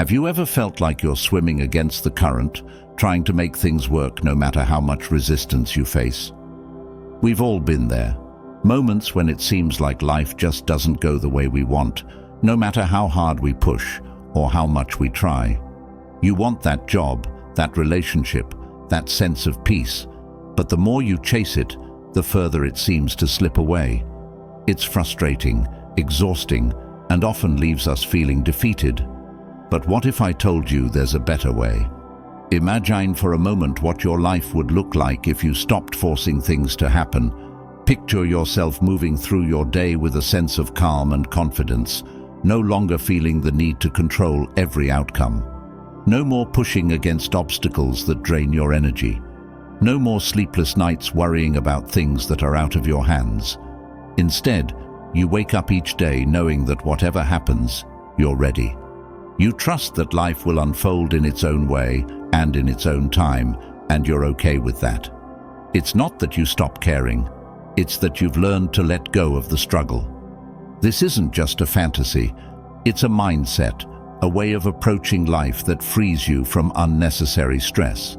Have you ever felt like you're swimming against the current, trying to make things work no matter how much resistance you face? We've all been there. Moments when it seems like life just doesn't go the way we want, no matter how hard we push or how much we try. You want that job, that relationship, that sense of peace, but the more you chase it, the further it seems to slip away. It's frustrating, exhausting, and often leaves us feeling defeated. But what if I told you there's a better way? Imagine for a moment what your life would look like if you stopped forcing things to happen. Picture yourself moving through your day with a sense of calm and confidence, no longer feeling the need to control every outcome. No more pushing against obstacles that drain your energy. No more sleepless nights worrying about things that are out of your hands. Instead, you wake up each day knowing that whatever happens, you're ready. You trust that life will unfold in its own way and in its own time, and you're okay with that. It's not that you stop caring, it's that you've learned to let go of the struggle. This isn't just a fantasy, it's a mindset, a way of approaching life that frees you from unnecessary stress.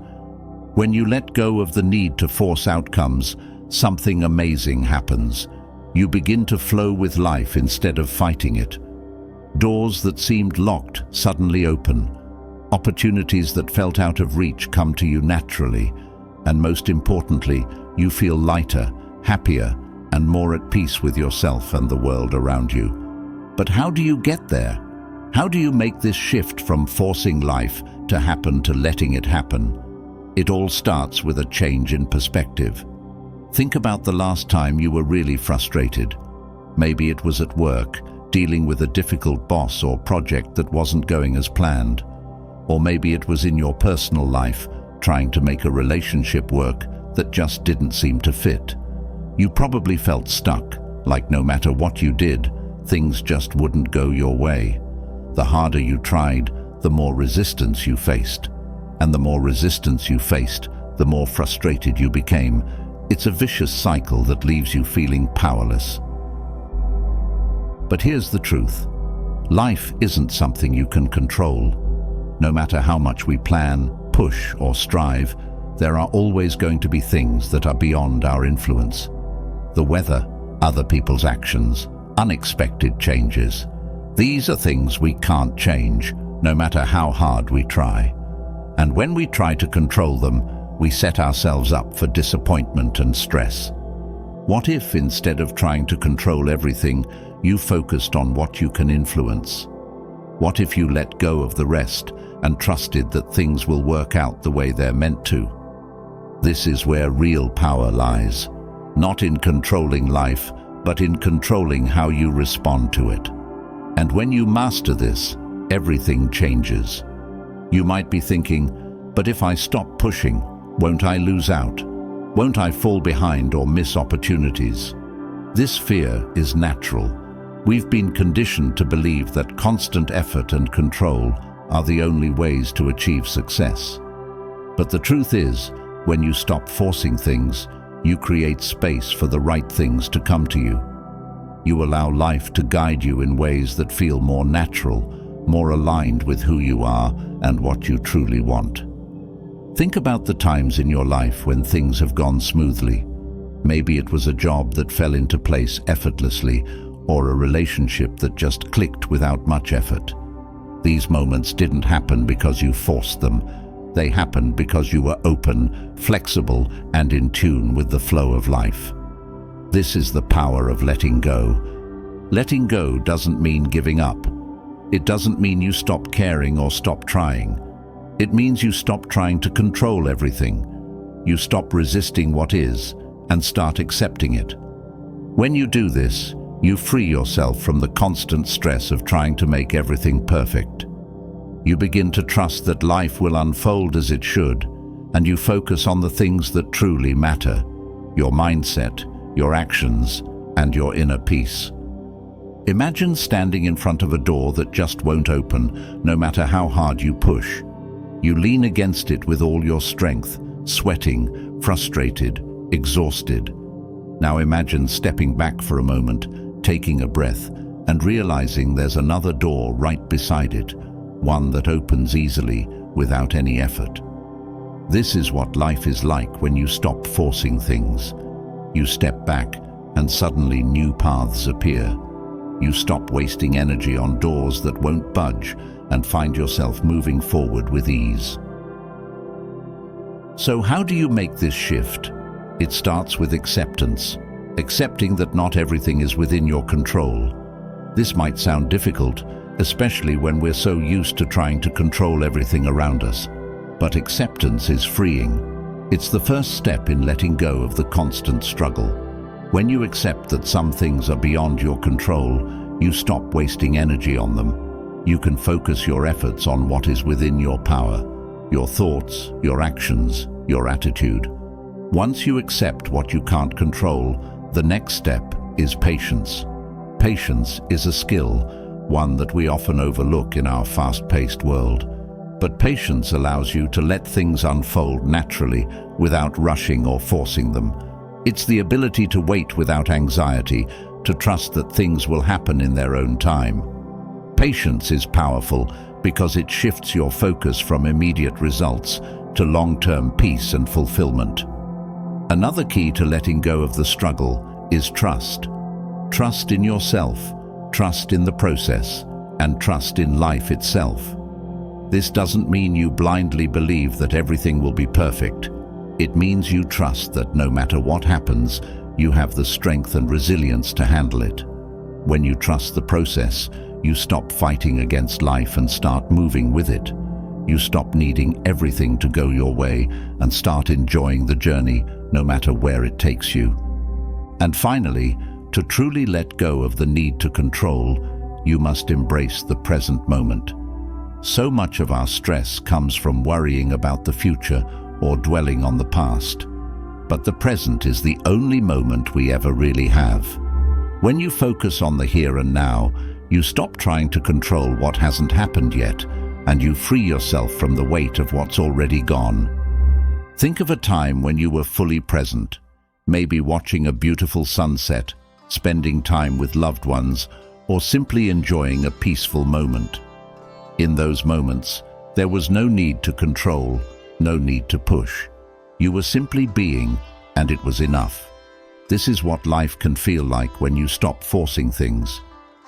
When you let go of the need to force outcomes, something amazing happens. You begin to flow with life instead of fighting it. Doors that seemed locked suddenly open. Opportunities that felt out of reach come to you naturally. And most importantly, you feel lighter, happier, and more at peace with yourself and the world around you. But how do you get there? How do you make this shift from forcing life to happen to letting it happen? It all starts with a change in perspective. Think about the last time you were really frustrated. Maybe it was at work, dealing with a difficult boss or project that wasn't going as planned. Or maybe it was in your personal life, trying to make a relationship work that just didn't seem to fit. You probably felt stuck, like no matter what you did, things just wouldn't go your way. The harder you tried, the more resistance you faced. And the more resistance you faced, the more frustrated you became. It's a vicious cycle that leaves you feeling powerless. But here's the truth. Life isn't something you can control. No matter how much we plan, push, or strive, there are always going to be things that are beyond our influence. The weather, other people's actions, unexpected changes. These are things we can't change, no matter how hard we try. And when we try to control them, we set ourselves up for disappointment and stress. What if, instead of trying to control everything, you focused on what you can influence? What if you let go of the rest and trusted that things will work out the way they're meant to? This is where real power lies, not in controlling life, but in controlling how you respond to it. And when you master this, everything changes. You might be thinking, but if I stop pushing, won't I lose out? Won't I fall behind or miss opportunities? This fear is natural. We've been conditioned to believe that constant effort and control are the only ways to achieve success. But the truth is, when you stop forcing things, you create space for the right things to come to you. You allow life to guide you in ways that feel more natural, more aligned with who you are and what you truly want. Think about the times in your life when things have gone smoothly. Maybe it was a job that fell into place effortlessly, or a relationship that just clicked without much effort. These moments didn't happen because you forced them. They happened because you were open, flexible, and in tune with the flow of life. This is the power of letting go. Letting go doesn't mean giving up. It doesn't mean you stop caring or stop trying. It means you stop trying to control everything. You stop resisting what is and start accepting it. When you do this, you free yourself from the constant stress of trying to make everything perfect. You begin to trust that life will unfold as it should, and you focus on the things that truly matter: your mindset, your actions, and your inner peace. Imagine standing in front of a door that just won't open, no matter how hard you push. You lean against it with all your strength, sweating, frustrated, exhausted. Now imagine stepping back for a moment, taking a breath, and realizing there's another door right beside it. one that opens easily without any effort. This is what life is like when you stop forcing things. You step back and suddenly new paths appear. You stop wasting energy on doors that won't budge and find yourself moving forward with ease. So how do you make this shift? It starts with acceptance, accepting that not everything is within your control. This might sound difficult, especially when we're so used to trying to control everything around us. But acceptance is freeing. It's the first step in letting go of the constant struggle. When you accept that some things are beyond your control, you stop wasting energy on them. You can focus your efforts on what is within your power, your thoughts, your actions, your attitude. Once you accept what you can't control, the next step is patience. Patience is a skill, one that we often overlook in our fast-paced world. But patience allows you to let things unfold naturally without rushing or forcing them. It's the ability to wait without anxiety, to trust that things will happen in their own time. Patience is powerful because it shifts your focus from immediate results to long-term peace and fulfillment. Another key to letting go of the struggle is trust. Trust in yourself, trust in the process, and trust in life itself. This doesn't mean you blindly believe that everything will be perfect. It means you trust that no matter what happens, you have the strength and resilience to handle it. When you trust the process, you stop fighting against life and start moving with it. You stop needing everything to go your way and start enjoying the journey, no matter where it takes you. And finally, to truly let go of the need to control, you must embrace the present moment. So much of our stress comes from worrying about the future or dwelling on the past. But the present is the only moment we ever really have. When you focus on the here and now, you stop trying to control what hasn't happened yet, and you free yourself from the weight of what's already gone. Think of a time when you were fully present, maybe watching a beautiful sunset, spending time with loved ones, or simply enjoying a peaceful moment. In those moments, there was no need to control, no need to push. You were simply being, and it was enough. This is what life can feel like when you stop forcing things.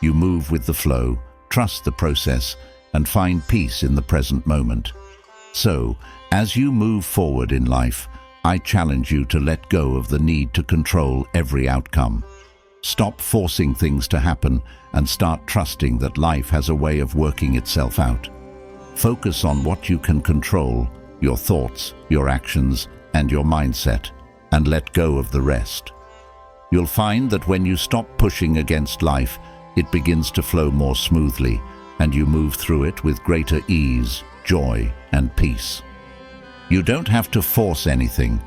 You move with the flow, trust the process, and find peace in the present moment. So, as you move forward in life, I challenge you to let go of the need to control every outcome. Stop forcing things to happen and start trusting that life has a way of working itself out. Focus on what you can control, your thoughts, your actions, and your mindset, and let go of the rest. You'll find that when you stop pushing against life, it begins to flow more smoothly, and you move through it with greater ease, joy, and peace. You don't have to force anything.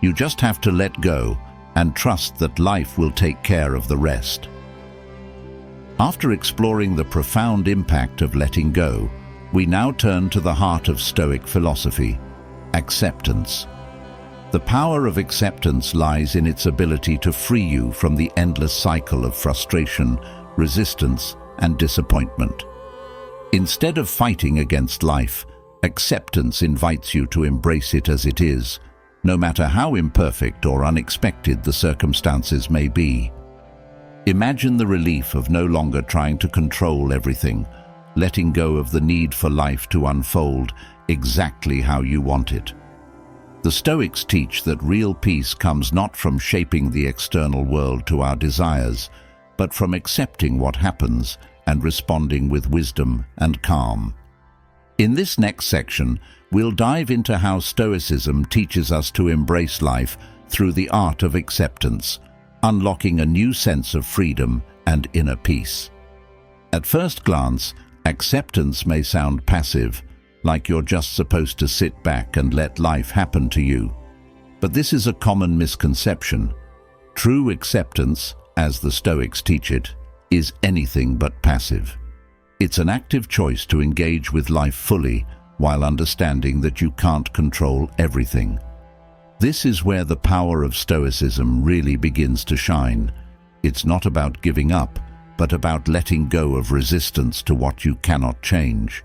You just have to let go and trust that life will take care of the rest. After exploring the profound impact of letting go, we now turn to the heart of Stoic philosophy, acceptance. The power of acceptance lies in its ability to free you from the endless cycle of frustration, resistance, and disappointment. Instead of fighting against life, acceptance invites you to embrace it as it is, no matter how imperfect or unexpected the circumstances may be. Imagine the relief of no longer trying to control everything, letting go of the need for life to unfold exactly how you want it. The Stoics teach that real peace comes not from shaping the external world to our desires, but from accepting what happens and responding with wisdom and calm. In this next section, we'll dive into how Stoicism teaches us to embrace life through the art of acceptance, unlocking a new sense of freedom and inner peace. At first glance, acceptance may sound passive, like you're just supposed to sit back and let life happen to you. But this is a common misconception. True acceptance, as the Stoics teach it, is anything but passive. It's an active choice to engage with life fully while understanding that you can't control everything. This is where the power of Stoicism really begins to shine. It's not about giving up, but about letting go of resistance to what you cannot change.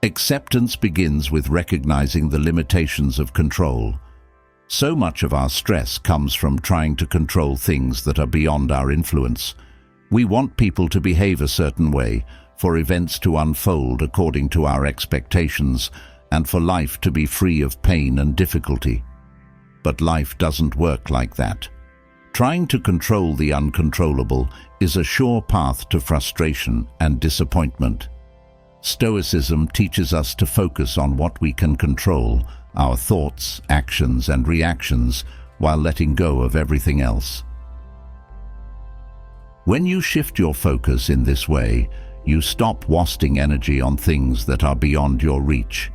Acceptance begins with recognizing the limitations of control. So much of our stress comes from trying to control things that are beyond our influence. We want people to behave a certain way, for events to unfold according to our expectations, and for life to be free of pain and difficulty. But life doesn't work like that. Trying to control the uncontrollable is a sure path to frustration and disappointment. Stoicism teaches us to focus on what we can control, our thoughts, actions, and reactions, while letting go of everything else. When you shift your focus in this way, you stop wasting energy on things that are beyond your reach.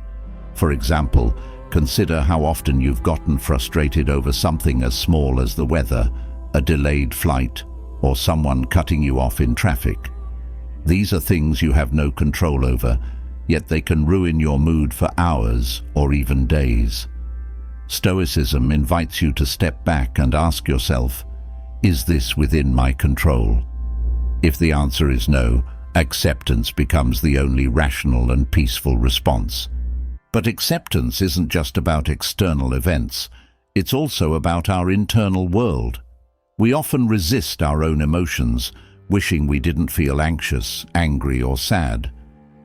For example, consider how often you've gotten frustrated over something as small as the weather, a delayed flight, or someone cutting you off in traffic. These are things you have no control over, yet they can ruin your mood for hours or even days. Stoicism invites you to step back and ask yourself, is this within my control? If the answer is no, acceptance becomes the only rational and peaceful response. But acceptance isn't just about external events, it's also about our internal world. We often resist our own emotions, wishing we didn't feel anxious, angry, or sad.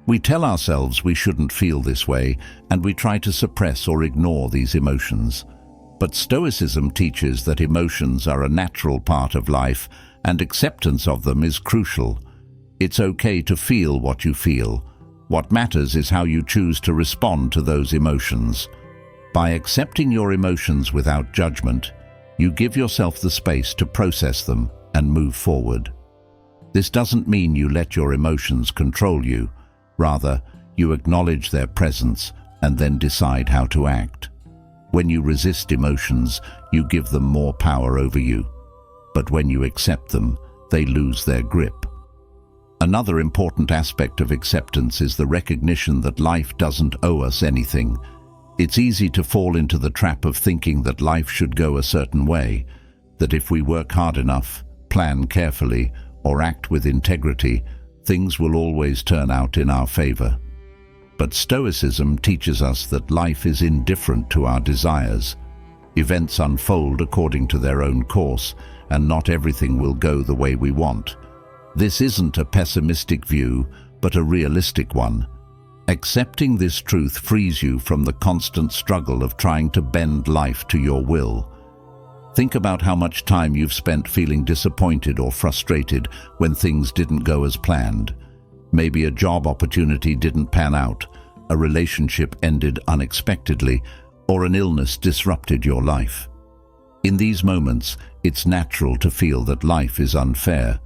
We tell ourselves we shouldn't feel this way, and we try to suppress or ignore these emotions. But Stoicism teaches that emotions are a natural part of life, and acceptance of them is crucial. It's okay to feel what you feel. What matters is how you choose to respond to those emotions. By accepting your emotions without judgment, you give yourself the space to process them and move forward. This doesn't mean you let your emotions control you. Rather, you acknowledge their presence and then decide how to act. When you resist emotions, you give them more power over you. But when you accept them, they lose their grip. Another important aspect of acceptance is the recognition that life doesn't owe us anything. It's easy to fall into the trap of thinking that life should go a certain way, that if we work hard enough, plan carefully, or act with integrity, things will always turn out in our favor. But Stoicism teaches us that life is indifferent to our desires. Events unfold according to their own course, and not everything will go the way we want. This isn't a pessimistic view, but a realistic one. Accepting this truth frees you from the constant struggle of trying to bend life to your will. Think about how much time you've spent feeling disappointed or frustrated when things didn't go as planned. Maybe a job opportunity didn't pan out, a relationship ended unexpectedly, or an illness disrupted your life. In these moments, it's natural to feel that life is unfair.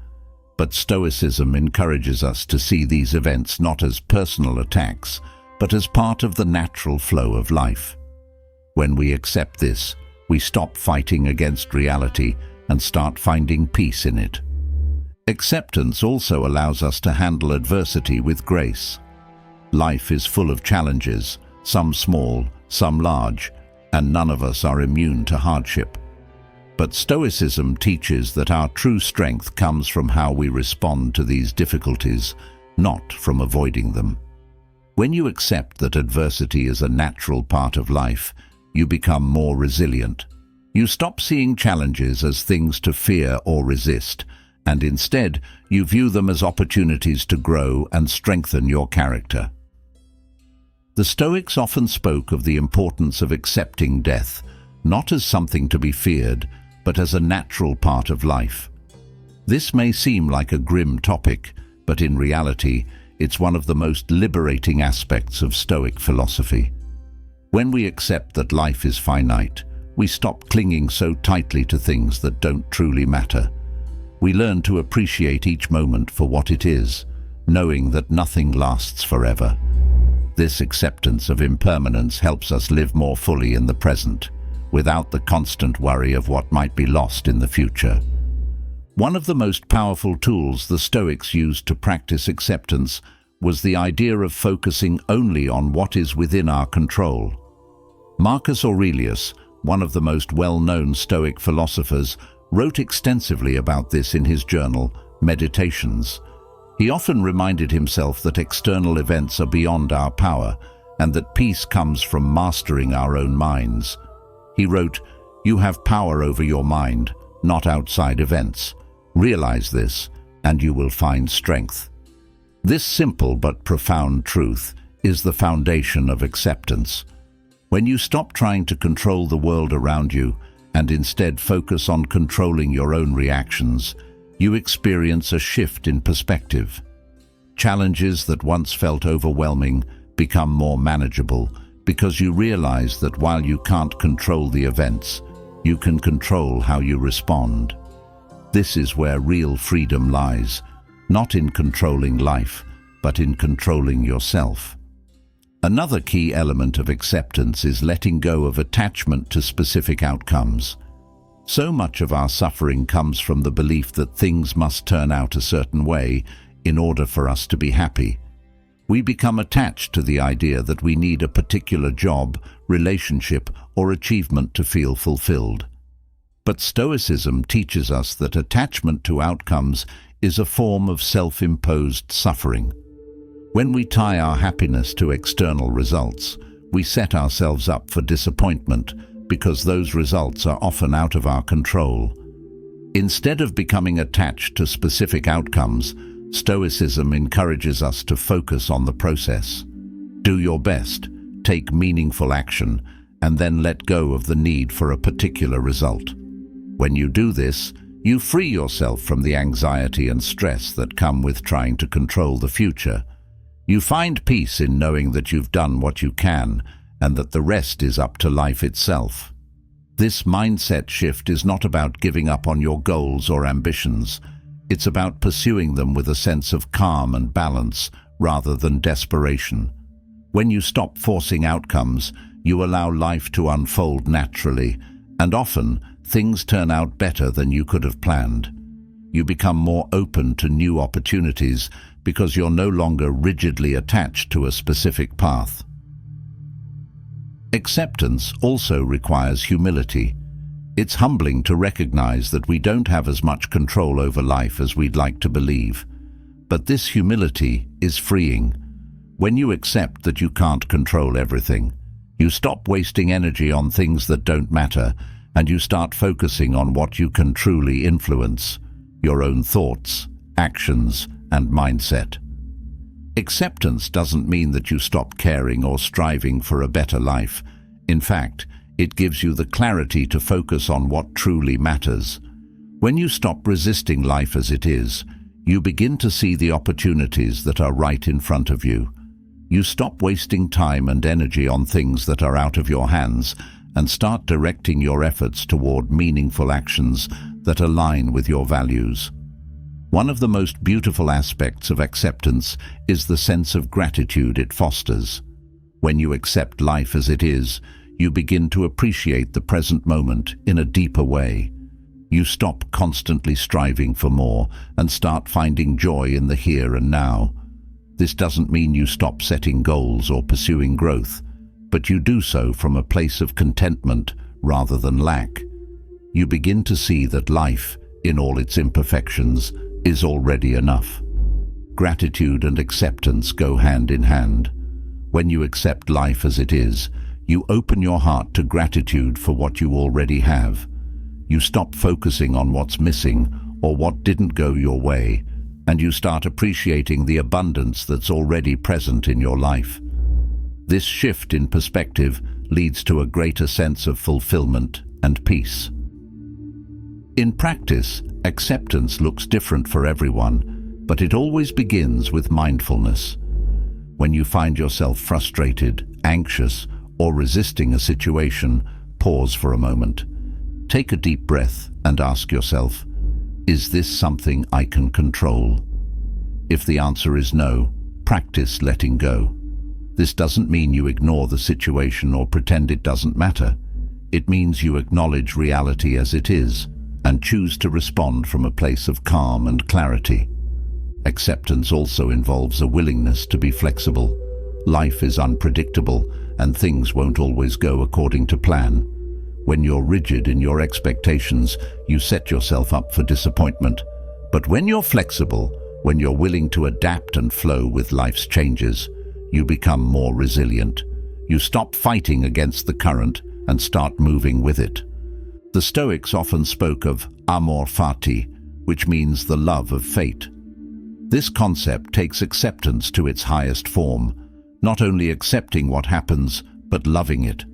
But Stoicism encourages us to see these events not as personal attacks, but as part of the natural flow of life. When we accept this, we stop fighting against reality and start finding peace in it. Acceptance also allows us to handle adversity with grace. Life is full of challenges, some small, some large, and none of us are immune to hardship. But Stoicism teaches that our true strength comes from how we respond to these difficulties, not from avoiding them. When you accept that adversity is a natural part of life, you become more resilient. You stop seeing challenges as things to fear or resist, and instead you view them as opportunities to grow and strengthen your character. The Stoics often spoke of the importance of accepting death, not as something to be feared, but as a natural part of life. This may seem like a grim topic, but in reality, it's one of the most liberating aspects of Stoic philosophy. When we accept that life is finite, we stop clinging so tightly to things that don't truly matter. We learn to appreciate each moment for what it is, knowing that nothing lasts forever. This acceptance of impermanence helps us live more fully in the present, without the constant worry of what might be lost in the future. One of the most powerful tools the Stoics used to practice acceptance was the idea of focusing only on what is within our control. Marcus Aurelius, one of the most well-known Stoic philosophers, wrote extensively about this in his journal, Meditations. He often reminded himself that external events are beyond our power and that peace comes from mastering our own minds. He wrote, "You have power over your mind, not outside events. Realize this, and you will find strength." This simple but profound truth is the foundation of acceptance. When you stop trying to control the world around you and instead focus on controlling your own reactions, you experience a shift in perspective. Challenges that once felt overwhelming become more manageable because you realize that while you can't control the events, you can control how you respond. This is where real freedom lies, not in controlling life, but in controlling yourself. Another key element of acceptance is letting go of attachment to specific outcomes. So much of our suffering comes from the belief that things must turn out a certain way in order for us to be happy. We become attached to the idea that we need a particular job, relationship, or achievement to feel fulfilled. But Stoicism teaches us that attachment to outcomes is a form of self-imposed suffering. When we tie our happiness to external results, we set ourselves up for disappointment because those results are often out of our control. Instead of becoming attached to specific outcomes, Stoicism encourages us to focus on the process. Do your best, take meaningful action, and then let go of the need for a particular result. When you do this, you free yourself from the anxiety and stress that come with trying to control the future. You find peace in knowing that you've done what you can and that the rest is up to life itself. This mindset shift is not about giving up on your goals or ambitions. It's about pursuing them with a sense of calm and balance rather than desperation. When you stop forcing outcomes, you allow life to unfold naturally, and often things turn out better than you could have planned. You become more open to new opportunities because you're no longer rigidly attached to a specific path. Acceptance also requires humility. It's humbling to recognize that we don't have as much control over life as we'd like to believe. But this humility is freeing. When you accept that you can't control everything, you stop wasting energy on things that don't matter, and you start focusing on what you can truly influence: your own thoughts, actions, and mindset. Acceptance doesn't mean that you stop caring or striving for a better life. In fact, it gives you the clarity to focus on what truly matters. When you stop resisting life as it is, you begin to see the opportunities that are right in front of you. You stop wasting time and energy on things that are out of your hands and start directing your efforts toward meaningful actions that align with your values. One of the most beautiful aspects of acceptance is the sense of gratitude it fosters. When you accept life as it is, you begin to appreciate the present moment in a deeper way. You stop constantly striving for more and start finding joy in the here and now. This doesn't mean you stop setting goals or pursuing growth, but you do so from a place of contentment rather than lack. You begin to see that life, in all its imperfections, is already enough. Gratitude and acceptance go hand in hand. When you accept life as it is, you open your heart to gratitude for what you already have. You stop focusing on what's missing or what didn't go your way, and you start appreciating the abundance that's already present in your life. This shift in perspective leads to a greater sense of fulfillment and peace. In practice, acceptance looks different for everyone, but it always begins with mindfulness. When you find yourself frustrated, anxious, or resisting a situation, pause for a moment. Take a deep breath and ask yourself, is this something I can control? If the answer is no, practice letting go. This doesn't mean you ignore the situation or pretend it doesn't matter. It means you acknowledge reality as it is and choose to respond from a place of calm and clarity. Acceptance also involves a willingness to be flexible. Life is unpredictable and things won't always go according to plan. When you're rigid in your expectations, you set yourself up for disappointment. But when you're flexible, When you're willing to adapt and flow with life's changes, you become more resilient. You stop fighting against the current and start moving with it. The Stoics often spoke of amor fati, which means the love of fate. This concept takes acceptance to its highest form, not only accepting what happens, but loving it.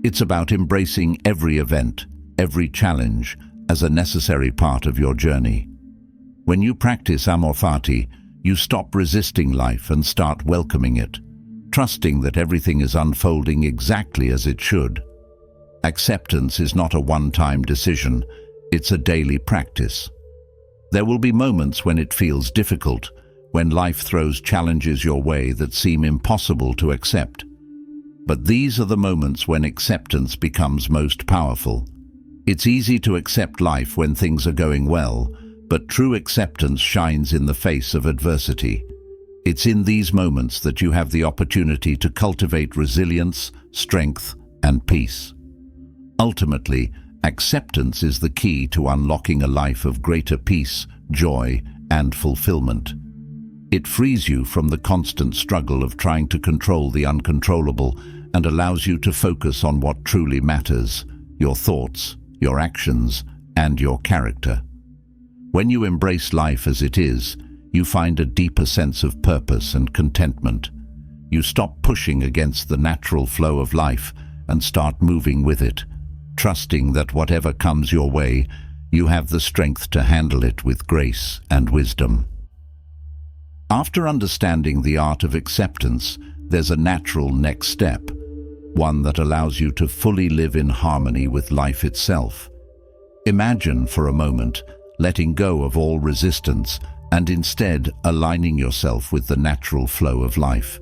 It's about embracing every event, every challenge, as a necessary part of your journey. When you practice amor fati, you stop resisting life and start welcoming it, trusting that everything is unfolding exactly as it should. Acceptance is not a one-time decision, it's a daily practice. There will be moments when it feels difficult, when life throws challenges your way that seem impossible to accept. But these are the moments when acceptance becomes most powerful. It's easy to accept life when things are going well, but true acceptance shines in the face of adversity. It's in these moments that you have the opportunity to cultivate resilience, strength, and peace. Ultimately, acceptance is the key to unlocking a life of greater peace, joy, and fulfillment. It frees you from the constant struggle of trying to control the uncontrollable and allows you to focus on what truly matters: your thoughts, your actions, and your character. When you embrace life as it is, you find a deeper sense of purpose and contentment. You stop pushing against the natural flow of life and start moving with it, trusting that whatever comes your way, you have the strength to handle it with grace and wisdom. After understanding the art of acceptance, there's a natural next step, one that allows you to fully live in harmony with life itself. Imagine for a moment letting go of all resistance and instead aligning yourself with the natural flow of life.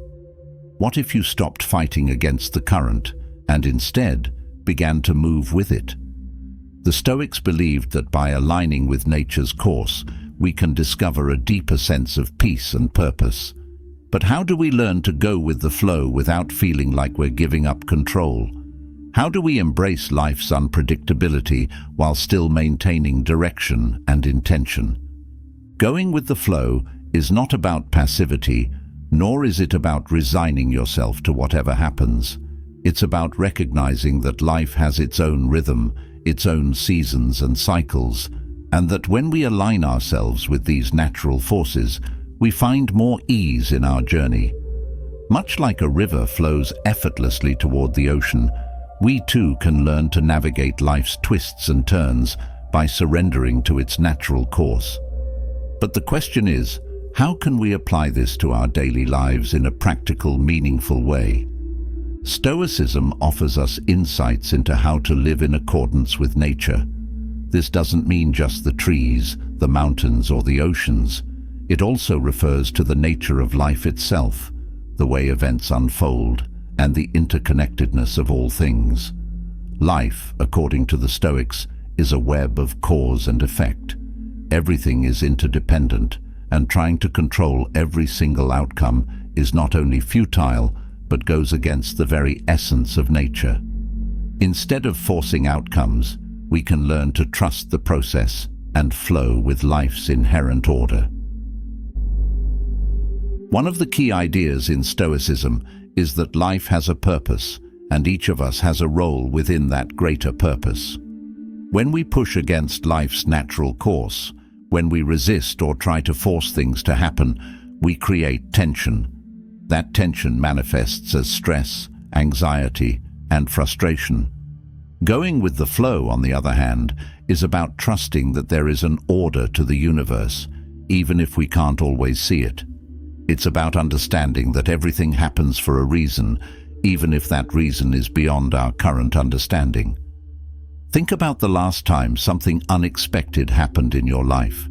What if you stopped fighting against the current and instead began to move with it? The Stoics believed that by aligning with nature's course, we can discover a deeper sense of peace and purpose. But how do we learn to go with the flow without feeling like we're giving up control? How do we embrace life's unpredictability while still maintaining direction and intention? Going with the flow is not about passivity, nor is it about resigning yourself to whatever happens. It's about recognizing that life has its own rhythm, its own seasons and cycles, and that when we align ourselves with these natural forces, we find more ease in our journey. Much like a river flows effortlessly toward the ocean, we too can learn to navigate life's twists and turns by surrendering to its natural course. But the question is, how can we apply this to our daily lives in a practical, meaningful way? Stoicism offers us insights into how to live in accordance with nature. This doesn't mean just the trees, the mountains, or the oceans. It also refers to the nature of life itself, the way events unfold, and the interconnectedness of all things. Life, according to the Stoics, is a web of cause and effect. Everything is interdependent, and trying to control every single outcome is not only futile, but goes against the very essence of nature. Instead of forcing outcomes, we can learn to trust the process and flow with life's inherent order. One of the key ideas in Stoicism is that life has a purpose, and each of us has a role within that greater purpose. When we push against life's natural course, when we resist or try to force things to happen, we create tension. That tension manifests as stress, anxiety, and frustration. Going with the flow, on the other hand, is about trusting that there is an order to the universe, even if we can't always see it. It's about understanding that everything happens for a reason, even if that reason is beyond our current understanding. Think about the last time something unexpected happened in your life.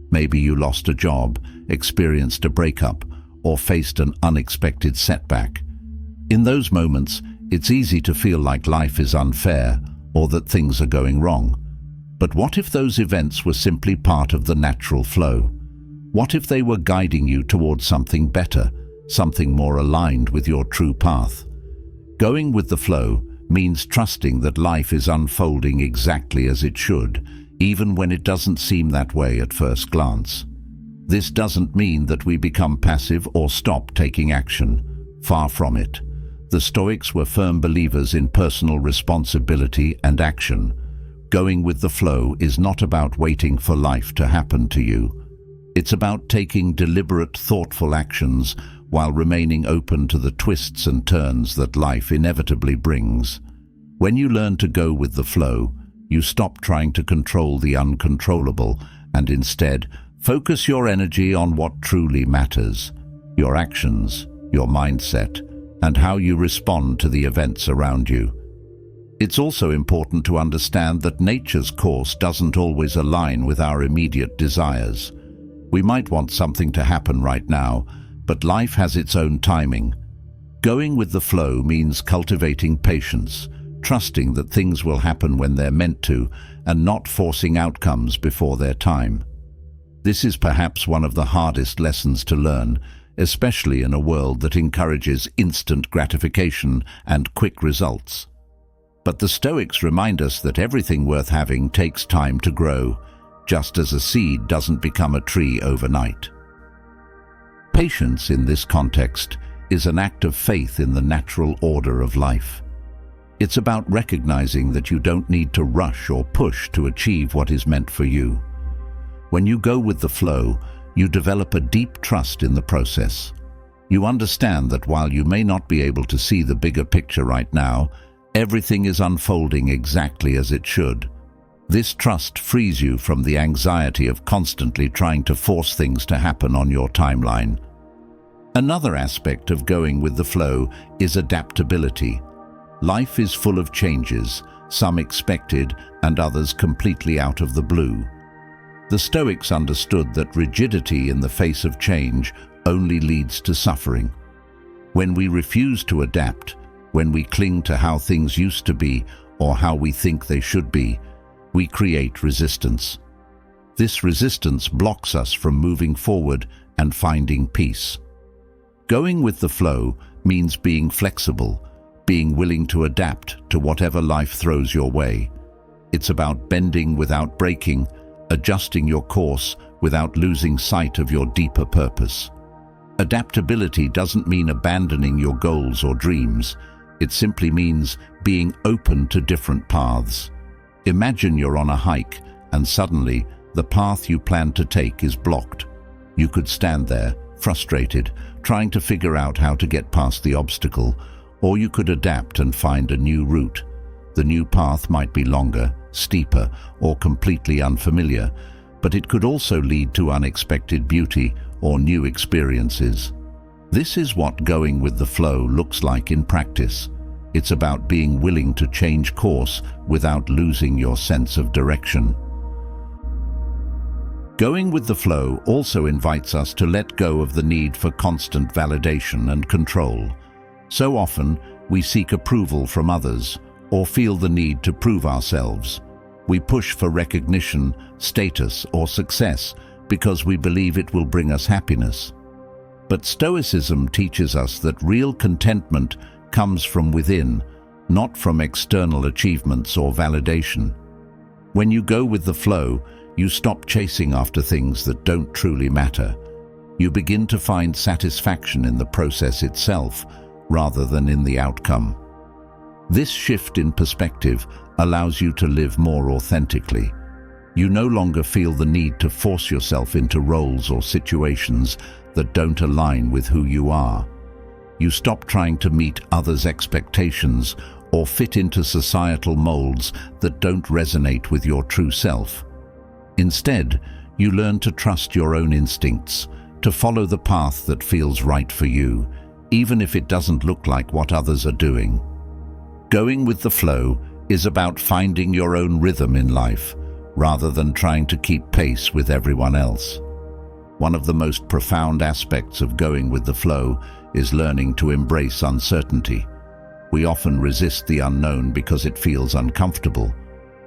Maybe you lost a job, experienced a breakup, or faced an unexpected setback. In those moments, it's easy to feel like life is unfair or that things are going wrong. But what if those events were simply part of the natural flow? What if they were guiding you towards something better, something more aligned with your true path? Going with the flow means trusting that life is unfolding exactly as it should, even when it doesn't seem that way at first glance. This doesn't mean that we become passive or stop taking action. Far from it. The Stoics were firm believers in personal responsibility and action. Going with the flow is not about waiting for life to happen to you. It's about taking deliberate, thoughtful actions while remaining open to the twists and turns that life inevitably brings. When you learn to go with the flow, you stop trying to control the uncontrollable and instead focus your energy on what truly matters: your actions, your mindset, and how you respond to the events around you. It's also important to understand that nature's course doesn't always align with our immediate desires. We might want something to happen right now, but life has its own timing. Going with the flow means cultivating patience, trusting that things will happen when they're meant to, and not forcing outcomes before their time. This is perhaps one of the hardest lessons to learn, especially in a world that encourages instant gratification and quick results. But the Stoics remind us that everything worth having takes time to grow, just as a seed doesn't become a tree overnight. Patience in this context is an act of faith in the natural order of life. It's about recognizing that you don't need to rush or push to achieve what is meant for you. When you go with the flow, you develop a deep trust in the process. You understand that while you may not be able to see the bigger picture right now, everything is unfolding exactly as it should. This trust frees you from the anxiety of constantly trying to force things to happen on your timeline. Another aspect of going with the flow is adaptability. Life is full of changes, some expected and others completely out of the blue. The Stoics understood that rigidity in the face of change only leads to suffering. When we refuse to adapt, when we cling to how things used to be or how we think they should be, we create resistance. This resistance blocks us from moving forward and finding peace. Going with the flow means being flexible, being willing to adapt to whatever life throws your way. It's about bending without breaking, adjusting your course without losing sight of your deeper purpose. Adaptability doesn't mean abandoning your goals or dreams. It simply means being open to different paths. Imagine you're on a hike and suddenly the path you plan to take is blocked. You could stand there, frustrated, trying to figure out how to get past the obstacle, or you could adapt and find a new route. The new path might be longer, steeper, or completely unfamiliar, but it could also lead to unexpected beauty or new experiences. This is what going with the flow looks like in practice. It's about being willing to change course without losing your sense of direction. Going with the flow also invites us to let go of the need for constant validation and control. So often, we seek approval from others or feel the need to prove ourselves. We push for recognition, status, or success because we believe it will bring us happiness. But Stoicism teaches us that real contentment comes from within, not from external achievements or validation. When you go with the flow, you stop chasing after things that don't truly matter. You begin to find satisfaction in the process itself, rather than in the outcome. This shift in perspective allows you to live more authentically. You no longer feel the need to force yourself into roles or situations that don't align with who you are. You stop trying to meet others' expectations or fit into societal molds that don't resonate with your true self. Instead, you learn to trust your own instincts, to follow the path that feels right for you, even if it doesn't look like what others are doing. Going with the flow is about finding your own rhythm in life, rather than trying to keep pace with everyone else. One of the most profound aspects of going with the flow is learning to embrace uncertainty. We often resist the unknown because it feels uncomfortable.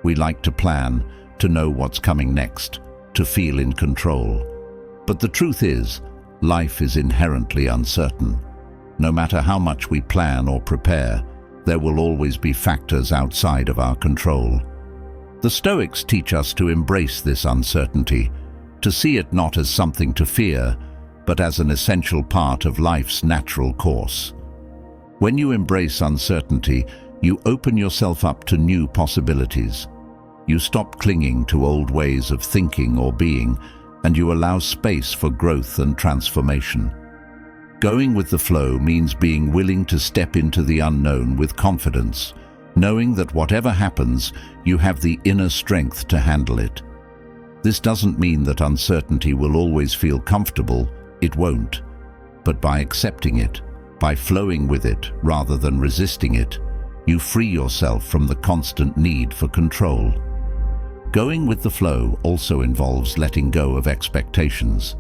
We like to plan, to know what's coming next, to feel in control. But the truth is, life is inherently uncertain. No matter how much we plan or prepare, there will always be factors outside of our control. The Stoics teach us to embrace this uncertainty. to see it not as something to fear, but as an essential part of life's natural course. When you embrace uncertainty, you open yourself up to new possibilities. You stop clinging to old ways of thinking or being, and you allow space for growth and transformation. Going with the flow means being willing to step into the unknown with confidence, knowing that whatever happens, you have the inner strength to handle it. This doesn't mean that uncertainty will always feel comfortable. It won't. But by accepting it, by flowing with it rather than resisting it, you free yourself from the constant need for control. Going with the flow also involves letting go of expectations.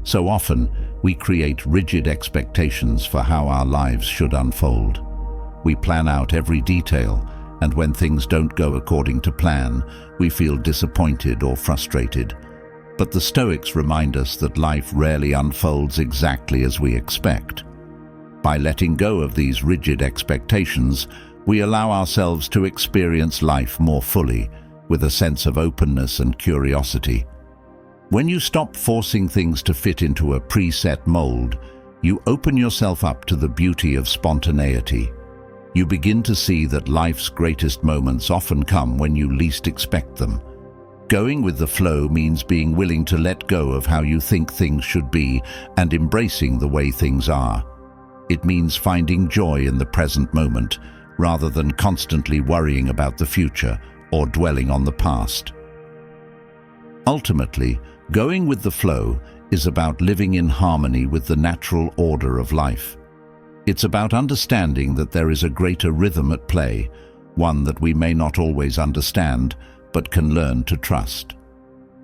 So often, we create rigid expectations for how our lives should unfold. We plan out every detail, and when things don't go according to plan, we feel disappointed or frustrated. But the Stoics remind us that life rarely unfolds exactly as we expect. By letting go of these rigid expectations, we allow ourselves to experience life more fully, with a sense of openness and curiosity. When you stop forcing things to fit into a preset mold, you open yourself up to the beauty of spontaneity. You begin to see that life's greatest moments often come when you least expect them. Going with the flow means being willing to let go of how you think things should be and embracing the way things are. It means finding joy in the present moment, rather than constantly worrying about the future or dwelling on the past. Ultimately, going with the flow is about living in harmony with the natural order of life. It's about understanding that there is a greater rhythm at play, one that we may not always understand, but can learn to trust.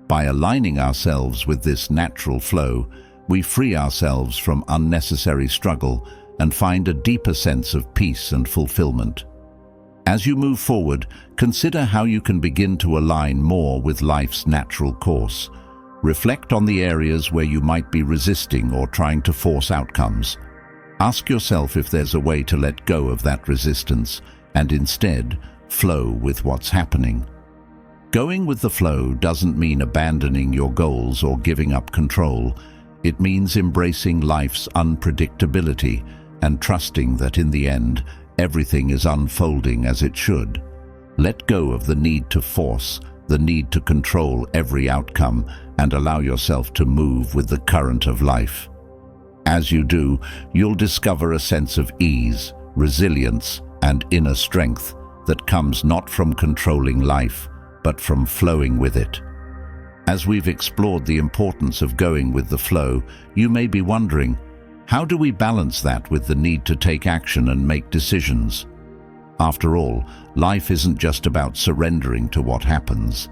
By aligning ourselves with this natural flow, we free ourselves from unnecessary struggle and find a deeper sense of peace and fulfillment. As you move forward, consider how you can begin to align more with life's natural course. Reflect on the areas where you might be resisting or trying to force outcomes. Ask yourself if there's a way to let go of that resistance and instead flow with what's happening. Going with the flow doesn't mean abandoning your goals or giving up control. It means embracing life's unpredictability and trusting that in the end, everything is unfolding as it should. Let go of the need to force, the need to control every outcome, and allow yourself to move with the current of life. As you do, you'll discover a sense of ease, resilience, and inner strength that comes not from controlling life, but from flowing with it. As we've explored the importance of going with the flow, you may be wondering, how do we balance that with the need to take action and make decisions? After all, life isn't just about surrendering to what happens.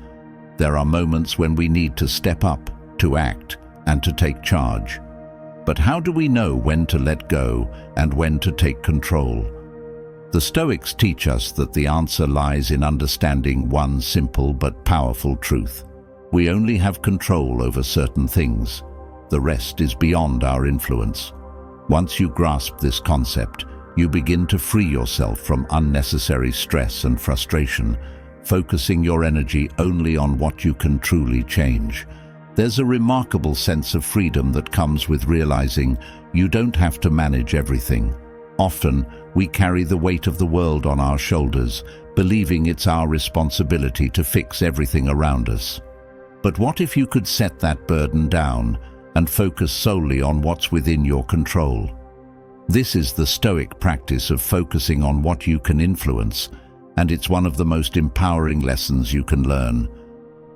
There are moments when we need to step up, to act, and to take charge. But how do we know when to let go and when to take control? The Stoics teach us that the answer lies in understanding one simple but powerful truth. We only have control over certain things. The rest is beyond our influence. Once you grasp this concept, you begin to free yourself from unnecessary stress and frustration, focusing your energy only on what you can truly change. There's a remarkable sense of freedom that comes with realizing you don't have to manage everything. Often, we carry the weight of the world on our shoulders, believing it's our responsibility to fix everything around us. But what if you could set that burden down and focus solely on what's within your control? This is the Stoic practice of focusing on what you can influence, and it's one of the most empowering lessons you can learn.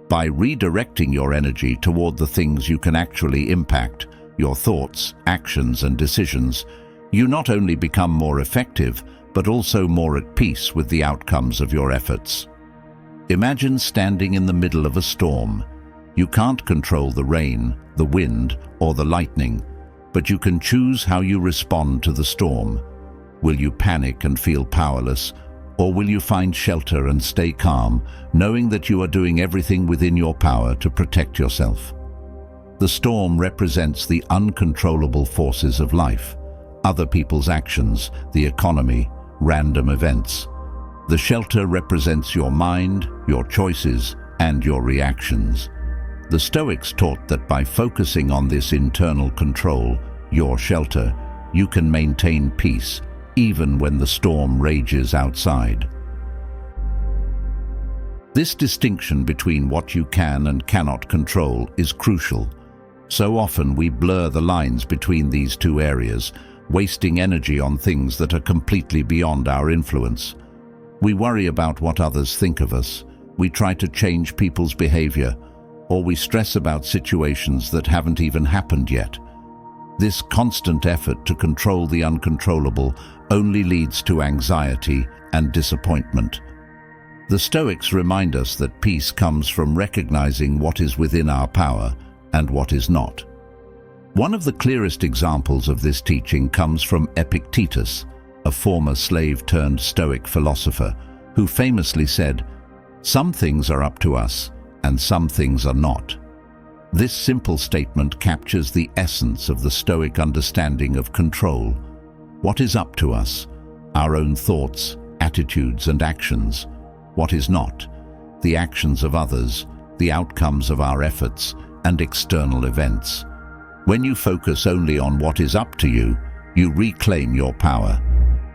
By redirecting your energy toward the things you can actually impact, your thoughts, actions, and decisions, you not only become more effective, but also more at peace with the outcomes of your efforts. Imagine standing in the middle of a storm. You can't control the rain, the wind, or the lightning, but you can choose how you respond to the storm. Will you panic and feel powerless, or will you find shelter and stay calm, knowing that you are doing everything within your power to protect yourself? The storm represents the uncontrollable forces of life, other people's actions, the economy, random events. The shelter represents your mind, your choices, and your reactions. The Stoics taught that by focusing on this internal control, your shelter, you can maintain peace, even when the storm rages outside. This distinction between what you can and cannot control is crucial. So often we blur the lines between these two areas, wasting energy on things that are completely beyond our influence. We worry about what others think of us, we try to change people's behavior, or we stress about situations that haven't even happened yet. This constant effort to control the uncontrollable only leads to anxiety and disappointment. The Stoics remind us that peace comes from recognizing what is within our power and what is not. One of the clearest examples of this teaching comes from Epictetus, a former slave-turned-Stoic philosopher, who famously said, "Some things are up to us, and some things are not." This simple statement captures the essence of the Stoic understanding of control. What is up to us? Our own thoughts, attitudes, and actions. What is not? The actions of others, the outcomes of our efforts, and external events. When you focus only on what is up to you, you reclaim your power.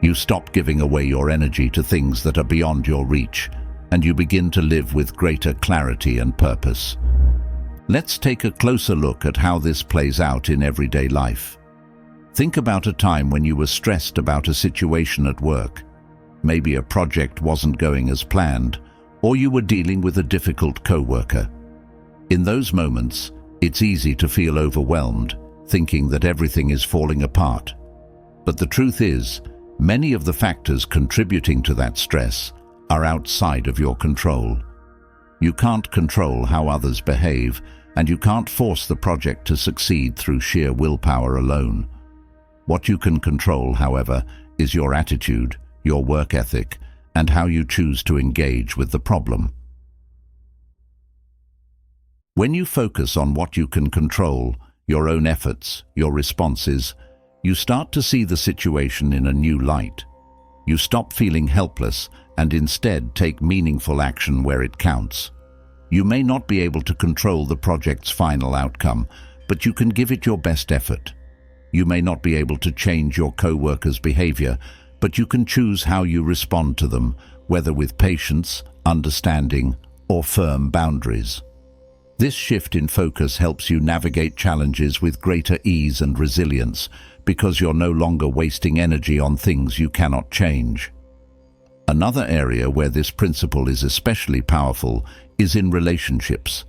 You stop giving away your energy to things that are beyond your reach, and you begin to live with greater clarity and purpose. Let's take a closer look at how this plays out in everyday life. Think about a time when you were stressed about a situation at work. Maybe a project wasn't going as planned, or you were dealing with a difficult coworker. In those moments, it's easy to feel overwhelmed, thinking that everything is falling apart. But the truth is, many of the factors contributing to that stress are outside of your control. You can't control how others behave, and you can't force the project to succeed through sheer willpower alone. What you can control, however, is your attitude, your work ethic, and how you choose to engage with the problem. When you focus on what you can control, your own efforts, your responses, you start to see the situation in a new light. You stop feeling helpless and instead take meaningful action where it counts. You may not be able to control the project's final outcome, but you can give it your best effort. You may not be able to change your co-workers' behavior, but you can choose how you respond to them, whether with patience, understanding, or firm boundaries. This shift in focus helps you navigate challenges with greater ease and resilience, because you're no longer wasting energy on things you cannot change. Another area where this principle is especially powerful is in relationships.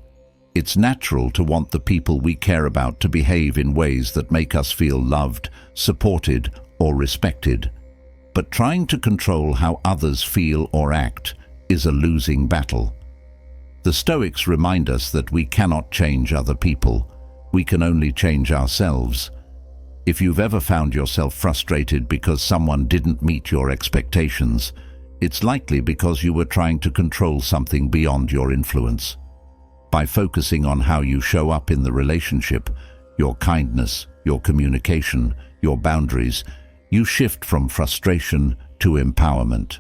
It's natural to want the people we care about to behave in ways that make us feel loved, supported, or respected. But trying to control how others feel or act is a losing battle. The Stoics remind us that we cannot change other people. We can only change ourselves. If you've ever found yourself frustrated because someone didn't meet your expectations, it's likely because you were trying to control something beyond your influence. By focusing on how you show up in the relationship, your kindness, your communication, your boundaries, you shift from frustration to empowerment.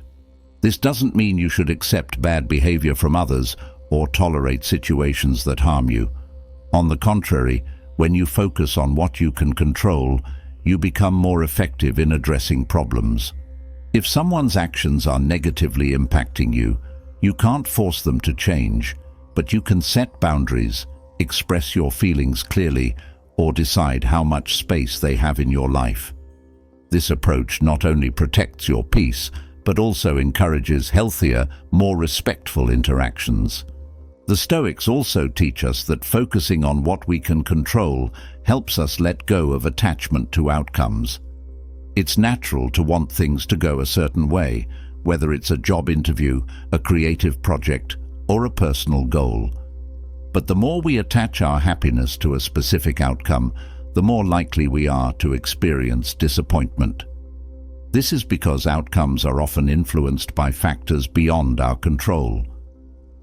This doesn't mean you should accept bad behavior from others or tolerate situations that harm you. On the contrary, when you focus on what you can control, you become more effective in addressing problems. If someone's actions are negatively impacting you, you can't force them to change, but you can set boundaries, express your feelings clearly, or decide how much space they have in your life. This approach not only protects your peace, but also encourages healthier, more respectful interactions. The Stoics also teach us that focusing on what we can control helps us let go of attachment to outcomes. It's natural to want things to go a certain way, whether it's a job interview, a creative project, or a personal goal. But the more we attach our happiness to a specific outcome, the more likely we are to experience disappointment. This is because outcomes are often influenced by factors beyond our control.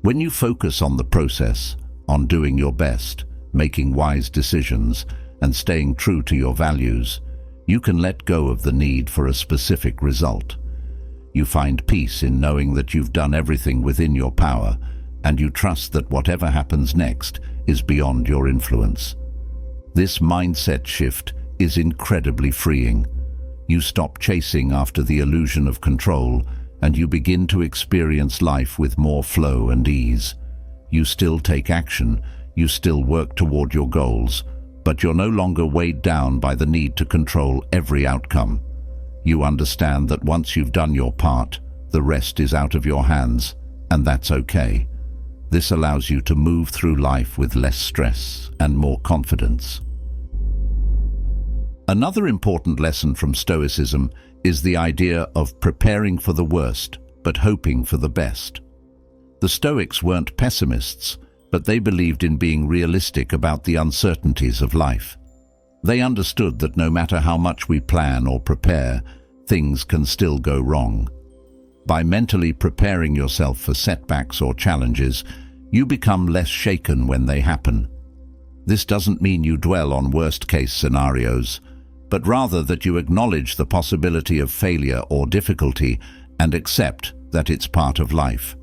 When you focus on the process, on doing your best, making wise decisions, and staying true to your values, you can let go of the need for a specific result. You find peace in knowing that you've done everything within your power, and you trust that whatever happens next is beyond your influence. This mindset shift is incredibly freeing. You stop chasing after the illusion of control, and you begin to experience life with more flow and ease. You still take action, you still work toward your goals, but you're no longer weighed down by the need to control every outcome. You understand that once you've done your part, the rest is out of your hands, and that's okay. This allows you to move through life with less stress and more confidence. Another important lesson from Stoicism is the idea of preparing for the worst, but hoping for the best. The Stoics weren't pessimists, but they believed in being realistic about the uncertainties of life. They understood that no matter how much we plan or prepare, things can still go wrong. By mentally preparing yourself for setbacks or challenges, you become less shaken when they happen. This doesn't mean you dwell on worst-case scenarios, but rather that you acknowledge the possibility of failure or difficulty and accept that it's part of life.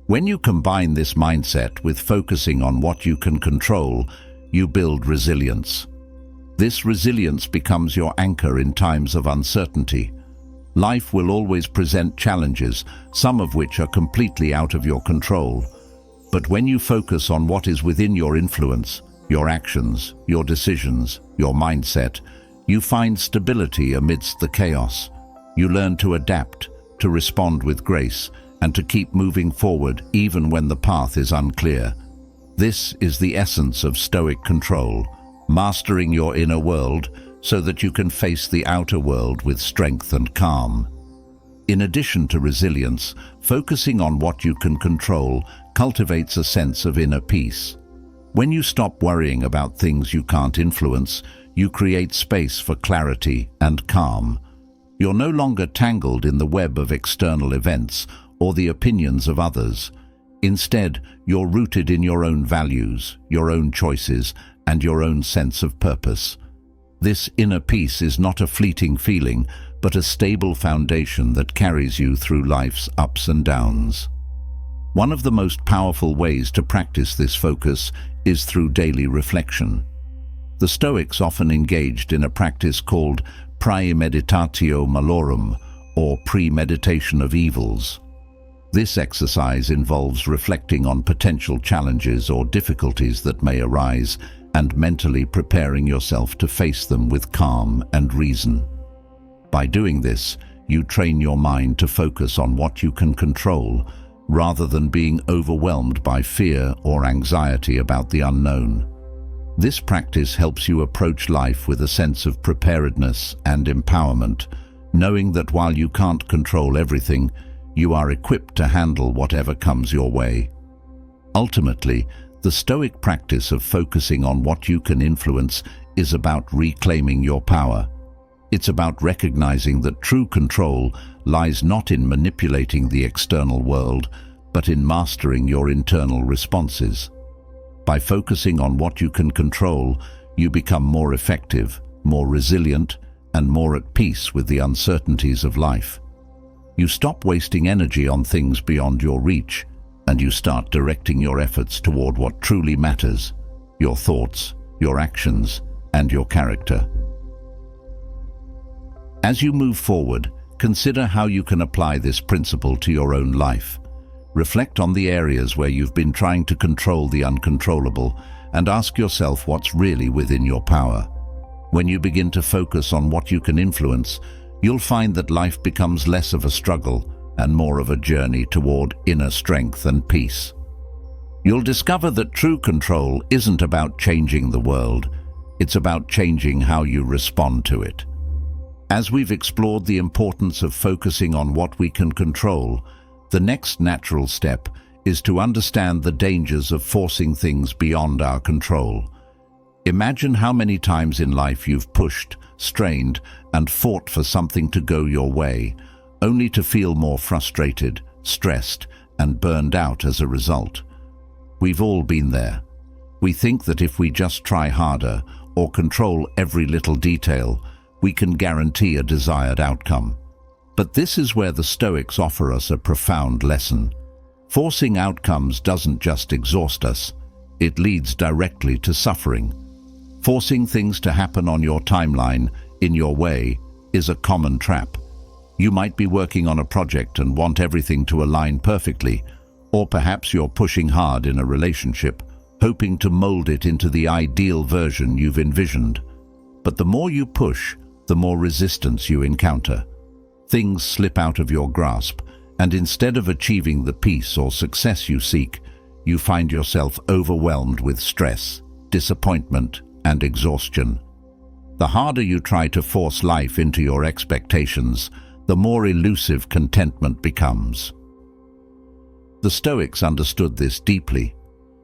When you combine this mindset with focusing on what you can control, you build resilience. This resilience becomes your anchor in times of uncertainty. Life will always present challenges, some of which are completely out of your control. But when you focus on what is within your influence, your actions, your decisions, your mindset, you find stability amidst the chaos. You learn to adapt, to respond with grace, and to keep moving forward even when the path is unclear. This is the essence of Stoic control, mastering your inner world so that you can face the outer world with strength and calm. In addition to resilience, focusing on what you can control cultivates a sense of inner peace. When you stop worrying about things you can't influence, you create space for clarity and calm. You're no longer tangled in the web of external events or the opinions of others. Instead, you're rooted in your own values, your own choices, and your own sense of purpose. This inner peace is not a fleeting feeling, but a stable foundation that carries you through life's ups and downs. One of the most powerful ways to practice this focus is through daily reflection. The Stoics often engaged in a practice called praemeditatio malorum, or premeditation of evils. This exercise involves reflecting on potential challenges or difficulties that may arise and mentally preparing yourself to face them with calm and reason. By doing this, you train your mind to focus on what you can control, rather than being overwhelmed by fear or anxiety about the unknown. This practice helps you approach life with a sense of preparedness and empowerment, knowing that while you can't control everything, you are equipped to handle whatever comes your way. Ultimately, the Stoic practice of focusing on what you can influence is about reclaiming your power. It's about recognizing that true control lies not in manipulating the external world, but in mastering your internal responses. By focusing on what you can control, you become more effective, more resilient, and more at peace with the uncertainties of life. You stop wasting energy on things beyond your reach, and you start directing your efforts toward what truly matters: your thoughts, your actions, and your character. As you move forward, consider how you can apply this principle to your own life. Reflect on the areas where you've been trying to control the uncontrollable, and ask yourself what's really within your power. When you begin to focus on what you can influence, you'll find that life becomes less of a struggle and more of a journey toward inner strength and peace. You'll discover that true control isn't about changing the world, it's about changing how you respond to it. As we've explored the importance of focusing on what we can control, the next natural step is to understand the dangers of forcing things beyond our control. Imagine how many times in life you've pushed, strained, and fought for something to go your way, only to feel more frustrated, stressed, and burned out as a result. We've all been there. We think that if we just try harder or control every little detail, we can guarantee a desired outcome. But this is where the Stoics offer us a profound lesson. Forcing outcomes doesn't just exhaust us, it leads directly to suffering. Forcing things to happen on your timeline, in your way, is a common trap. You might be working on a project and want everything to align perfectly, or perhaps you're pushing hard in a relationship, hoping to mold it into the ideal version you've envisioned. But the more you push, the more resistance you encounter. Things slip out of your grasp, and instead of achieving the peace or success you seek, you find yourself overwhelmed with stress, disappointment, and exhaustion. The harder you try to force life into your expectations, the more elusive contentment becomes. The Stoics understood this deeply.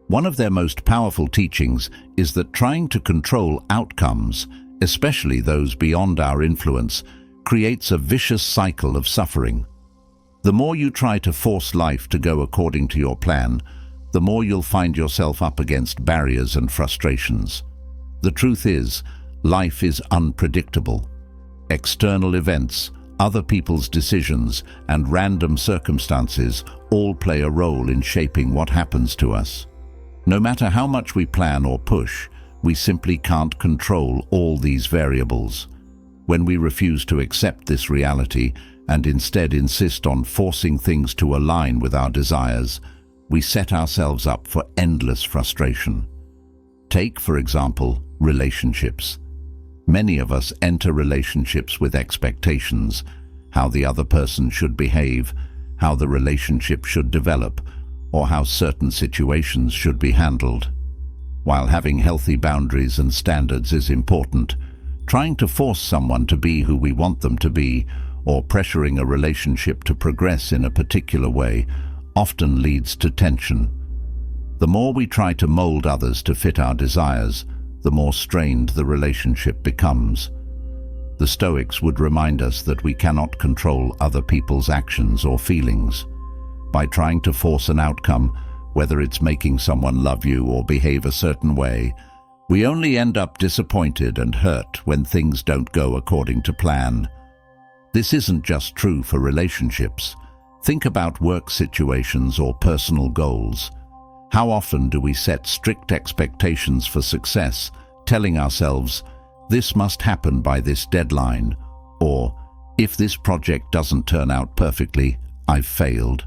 One of their most powerful teachings is that trying to control outcomes, especially those beyond our influence, creates a vicious cycle of suffering. The more you try to force life to go according to your plan, the more you'll find yourself up against barriers and frustrations. The truth is, life is unpredictable. External events, other people's decisions, and random circumstances all play a role in shaping what happens to us. No matter how much we plan or push, we simply can't control all these variables. When we refuse to accept this reality and instead insist on forcing things to align with our desires, we set ourselves up for endless frustration. Take, for example, relationships. Many of us enter relationships with expectations, how the other person should behave, how the relationship should develop, or how certain situations should be handled. While having healthy boundaries and standards is important, trying to force someone to be who we want them to be, or pressuring a relationship to progress in a particular way, often leads to tension. The more we try to mold others to fit our desires, the more strained the relationship becomes. The Stoics would remind us that we cannot control other people's actions or feelings. By trying to force an outcome, whether it's making someone love you or behave a certain way, we only end up disappointed and hurt when things don't go according to plan. This isn't just true for relationships. Think about work situations or personal goals. How often do we set strict expectations for success, telling ourselves, "This must happen by this deadline," or "If this project doesn't turn out perfectly, I've failed."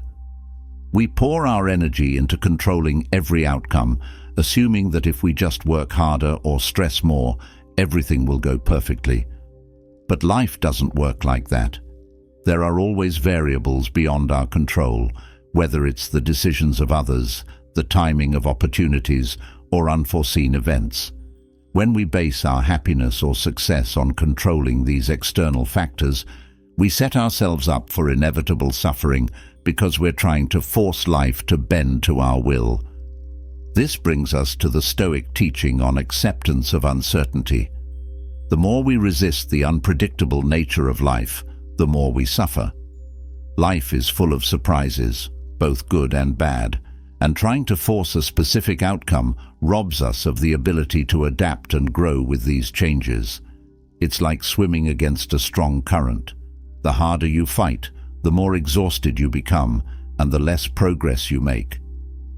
We pour our energy into controlling every outcome, assuming that if we just work harder or stress more, everything will go perfectly. But life doesn't work like that. There are always variables beyond our control, whether it's the decisions of others, the timing of opportunities, or unforeseen events. When we base our happiness or success on controlling these external factors, we set ourselves up for inevitable suffering because we're trying to force life to bend to our will. This brings us to the Stoic teaching on acceptance of uncertainty. The more we resist the unpredictable nature of life, the more we suffer. Life is full of surprises, both good and bad, and trying to force a specific outcome robs us of the ability to adapt and grow with these changes. It's like swimming against a strong current. The harder you fight, the more exhausted you become, and the less progress you make.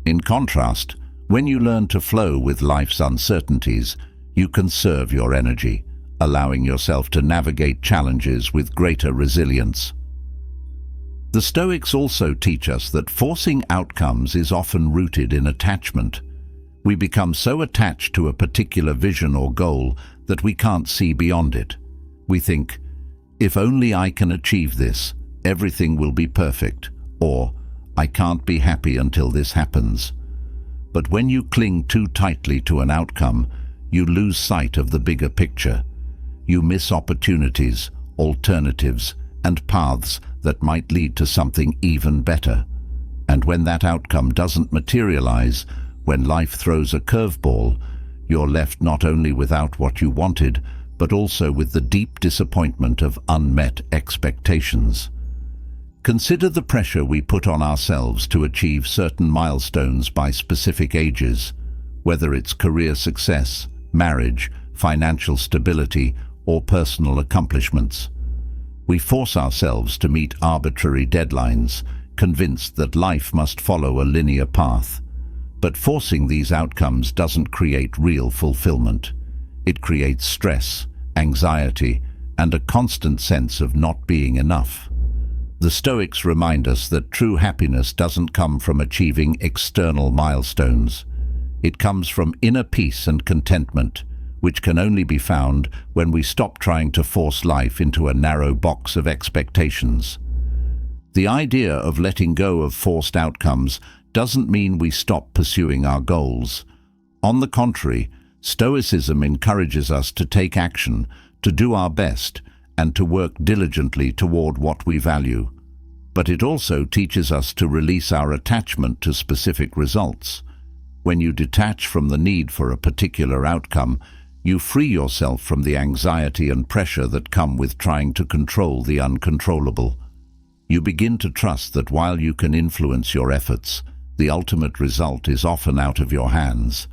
In contrast, when you learn to flow with life's uncertainties, you conserve your energy, allowing yourself to navigate challenges with greater resilience. The Stoics also teach us that forcing outcomes is often rooted in attachment. We become so attached to a particular vision or goal that we can't see beyond it. We think, "If only I can achieve this, everything will be perfect," or "I can't be happy until this happens." But when you cling too tightly to an outcome, you lose sight of the bigger picture. You miss opportunities, alternatives, and paths that might lead to something even better. And when that outcome doesn't materialize, when life throws a curveball, you're left not only without what you wanted, but also with the deep disappointment of unmet expectations. Consider the pressure we put on ourselves to achieve certain milestones by specific ages, whether it's career success, marriage, financial stability, or personal accomplishments. We force ourselves to meet arbitrary deadlines, convinced that life must follow a linear path. But forcing these outcomes doesn't create real fulfillment. It creates stress, anxiety, and a constant sense of not being enough. The Stoics remind us that true happiness doesn't come from achieving external milestones. It comes from inner peace and contentment, which can only be found when we stop trying to force life into a narrow box of expectations. The idea of letting go of forced outcomes doesn't mean we stop pursuing our goals. On the contrary, Stoicism encourages us to take action, to do our best, and to work diligently toward what we value. But it also teaches us to release our attachment to specific results. When you detach from the need for a particular outcome, you free yourself from the anxiety and pressure that come with trying to control the uncontrollable. You begin to trust that while you can influence your efforts, the ultimate result is often out of your hands.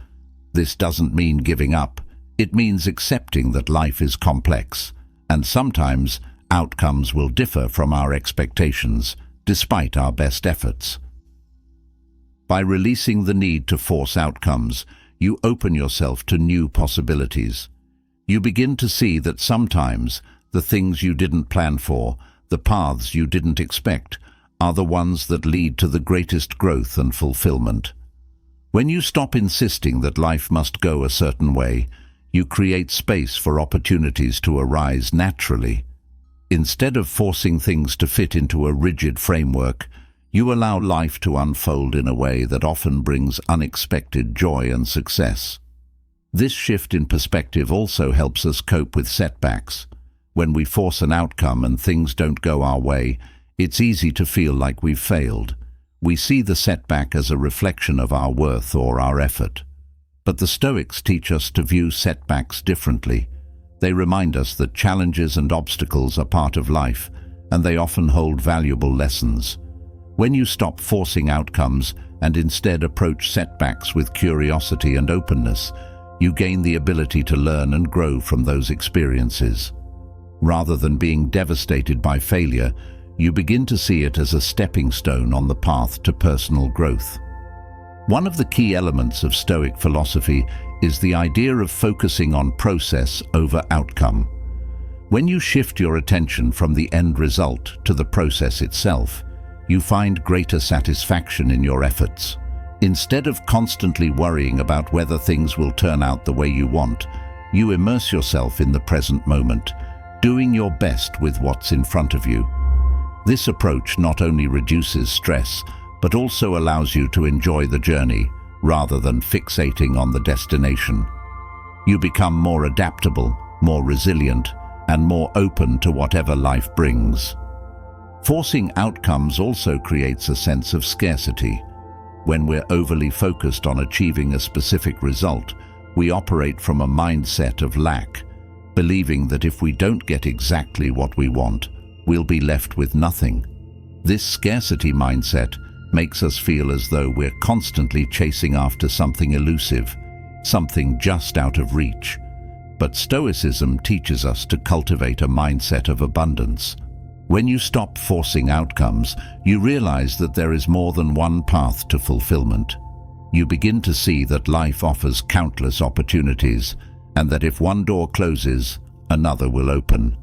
This doesn't mean giving up. It means accepting that life is complex, and sometimes outcomes will differ from our expectations, despite our best efforts. By releasing the need to force outcomes, you open yourself to new possibilities. You begin to see that sometimes the things you didn't plan for, the paths you didn't expect, are the ones that lead to the greatest growth and fulfillment. When you stop insisting that life must go a certain way, you create space for opportunities to arise naturally. Instead of forcing things to fit into a rigid framework, you allow life to unfold in a way that often brings unexpected joy and success. This shift in perspective also helps us cope with setbacks. When we force an outcome and things don't go our way, it's easy to feel like we've failed. We see the setback as a reflection of our worth or our effort. But the Stoics teach us to view setbacks differently. They remind us that challenges and obstacles are part of life, and they often hold valuable lessons. When you stop forcing outcomes and instead approach setbacks with curiosity and openness, you gain the ability to learn and grow from those experiences. Rather than being devastated by failure, you begin to see it as a stepping stone on the path to personal growth. One of the key elements of Stoic philosophy is the idea of focusing on process over outcome. When you shift your attention from the end result to the process itself, you find greater satisfaction in your efforts. Instead of constantly worrying about whether things will turn out the way you want, you immerse yourself in the present moment, doing your best with what's in front of you. This approach not only reduces stress, but also allows you to enjoy the journey, rather than fixating on the destination. You become more adaptable, more resilient, and more open to whatever life brings. Forcing outcomes also creates a sense of scarcity. When we're overly focused on achieving a specific result, we operate from a mindset of lack, believing that if we don't get exactly what we want, we'll be left with nothing. This scarcity mindset makes us feel as though we're constantly chasing after something elusive, something just out of reach. But Stoicism teaches us to cultivate a mindset of abundance. When you stop forcing outcomes, you realize that there is more than one path to fulfillment. You begin to see that life offers countless opportunities, and that if one door closes, another will open.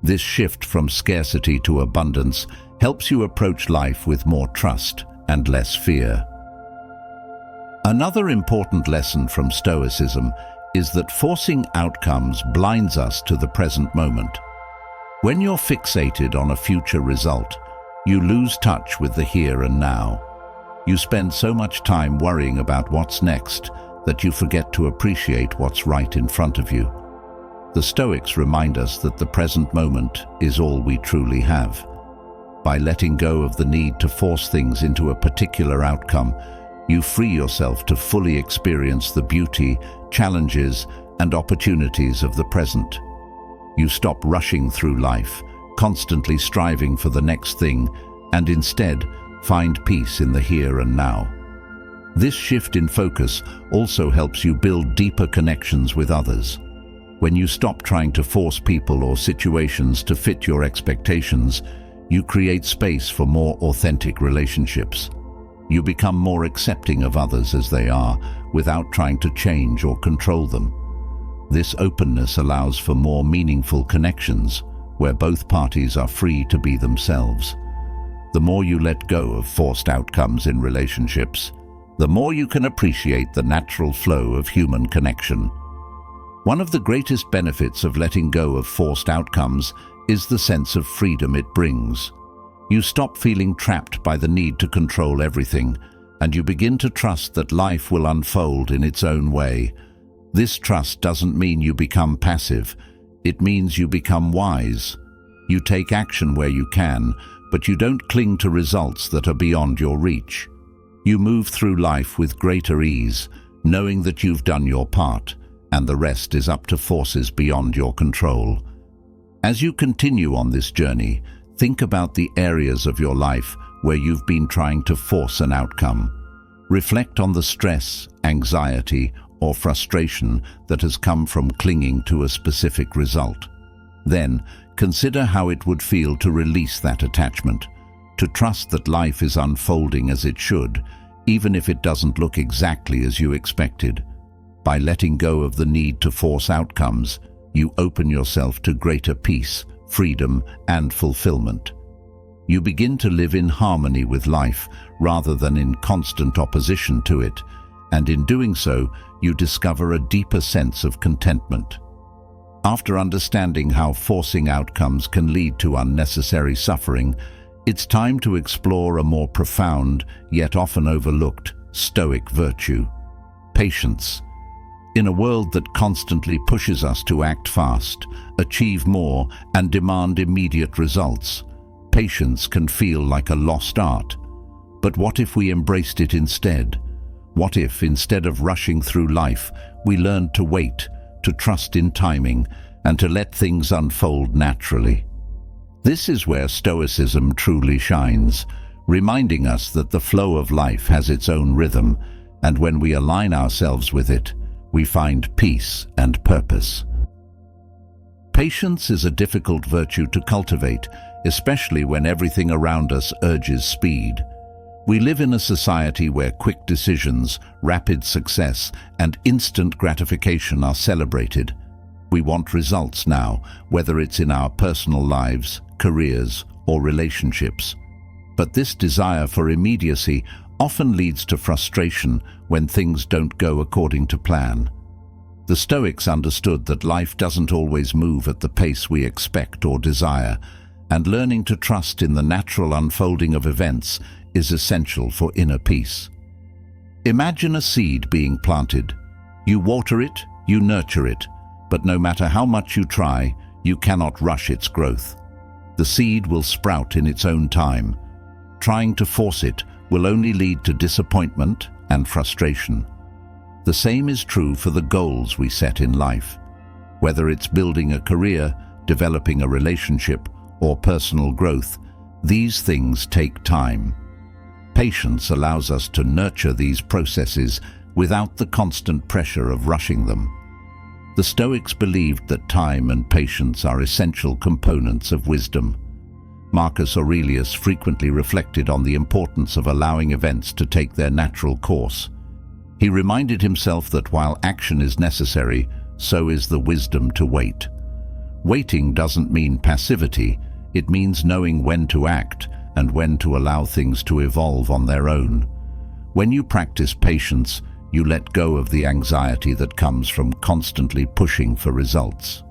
This shift from scarcity to abundance helps you approach life with more trust and less fear. Another important lesson from Stoicism is that forcing outcomes blinds us to the present moment. When you're fixated on a future result, you lose touch with the here and now. You spend so much time worrying about what's next that you forget to appreciate what's right in front of you. The Stoics remind us that the present moment is all we truly have. By letting go of the need to force things into a particular outcome, you free yourself to fully experience the beauty, challenges, and opportunities of the present. You stop rushing through life, constantly striving for the next thing, and instead find peace in the here and now. This shift in focus also helps you build deeper connections with others. When you stop trying to force people or situations to fit your expectations, You create space for more authentic relationships. You become more accepting of others as they are, without trying to change or control them. This openness allows for more meaningful connections, where both parties are free to be themselves. The more you let go of forced outcomes in relationships, the more you can appreciate the natural flow of human connection. One of the greatest benefits of letting go of forced outcomes is the sense of freedom it brings. You stop feeling trapped by the need to control everything, and you begin to trust that life will unfold in its own way. This trust doesn't mean you become passive. It means you become wise. You take action where you can, but you don't cling to results that are beyond your reach. You move through life with greater ease, knowing that you've done your part, and the rest is up to forces beyond your control. As you continue on this journey, think about the areas of your life where you've been trying to force an outcome. Reflect on the stress, anxiety, or frustration that has come from clinging to a specific result. Then, consider how it would feel to release that attachment, to trust that life is unfolding as it should, even if it doesn't look exactly as you expected. By letting go of the need to force outcomes, you open yourself to greater peace, freedom, and fulfillment. You begin to live in harmony with life rather than in constant opposition to it, and in doing so, you discover a deeper sense of contentment. After understanding how forcing outcomes can lead to unnecessary suffering, it's time to explore a more profound, yet often overlooked, Stoic virtue: patience. In a world that constantly pushes us to act fast, achieve more, and demand immediate results, patience can feel like a lost art. But what if we embraced it instead? What if, instead of rushing through life, we learned to wait, to trust in timing, and to let things unfold naturally? This is where Stoicism truly shines, reminding us that the flow of life has its own rhythm, and when we align ourselves with it, we find peace and purpose. Patience is a difficult virtue to cultivate, especially when everything around us urges speed. We live in a society where quick decisions, rapid success, and instant gratification are celebrated. We want results now, whether it's in our personal lives, careers, or relationships. But this desire for immediacy often leads to frustration when things don't go according to plan. The Stoics understood that life doesn't always move at the pace we expect or desire, and learning to trust in the natural unfolding of events is essential for inner peace. Imagine a seed being planted. You water it, you nurture it, but no matter how much you try, you cannot rush its growth. The seed will sprout in its own time. Trying to force it will only lead to disappointment and frustration. The same is true for the goals we set in life. Whether it's building a career, developing a relationship, or personal growth, these things take time. Patience allows us to nurture these processes without the constant pressure of rushing them. The Stoics believed that time and patience are essential components of wisdom. Marcus Aurelius frequently reflected on the importance of allowing events to take their natural course. He reminded himself that while action is necessary, so is the wisdom to wait. Waiting doesn't mean passivity, it means knowing when to act and when to allow things to evolve on their own. When you practice patience, you let go of the anxiety that comes from constantly pushing for results.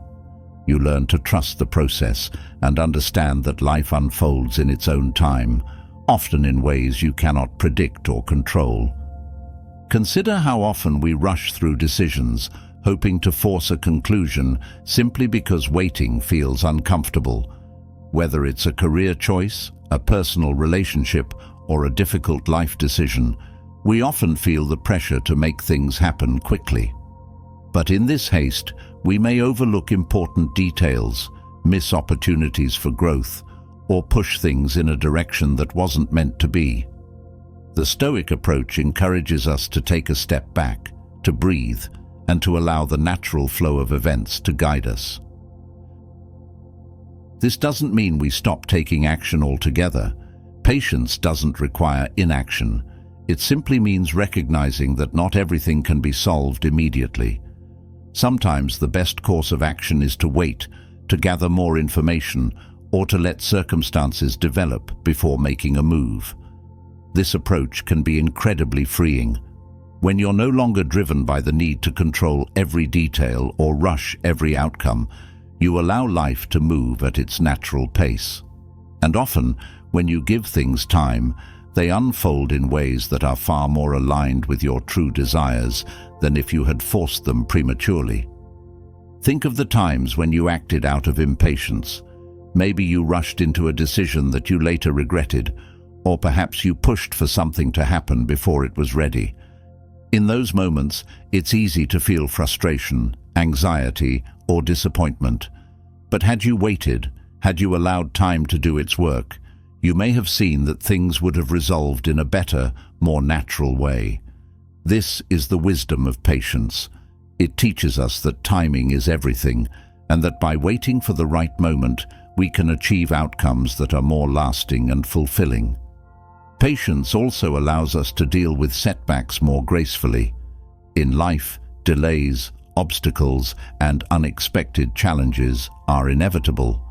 You learn to trust the process and understand that life unfolds in its own time, often in ways you cannot predict or control. Consider how often we rush through decisions, hoping to force a conclusion simply because waiting feels uncomfortable. Whether it's a career choice, a personal relationship, or a difficult life decision, we often feel the pressure to make things happen quickly. But in this haste, we may overlook important details, miss opportunities for growth, or push things in a direction that wasn't meant to be. The Stoic approach encourages us to take a step back, to breathe, and to allow the natural flow of events to guide us. This doesn't mean we stop taking action altogether. Patience doesn't require inaction. It simply means recognizing that not everything can be solved immediately. Sometimes the best course of action is to wait, to gather more information, or to let circumstances develop before making a move. This approach can be incredibly freeing. When you're no longer driven by the need to control every detail or rush every outcome, you allow life to move at its natural pace. And often, when you give things time, they unfold in ways that are far more aligned with your true desires than if you had forced them prematurely. Think of the times when you acted out of impatience. Maybe you rushed into a decision that you later regretted, or perhaps you pushed for something to happen before it was ready. In those moments, it's easy to feel frustration, anxiety, or disappointment. But had you waited, had you allowed time to do its work, you may have seen that things would have resolved in a better, more natural way. This is the wisdom of patience. It teaches us that timing is everything, and that by waiting for the right moment, we can achieve outcomes that are more lasting and fulfilling. Patience also allows us to deal with setbacks more gracefully. In life, delays, obstacles, and unexpected challenges are inevitable.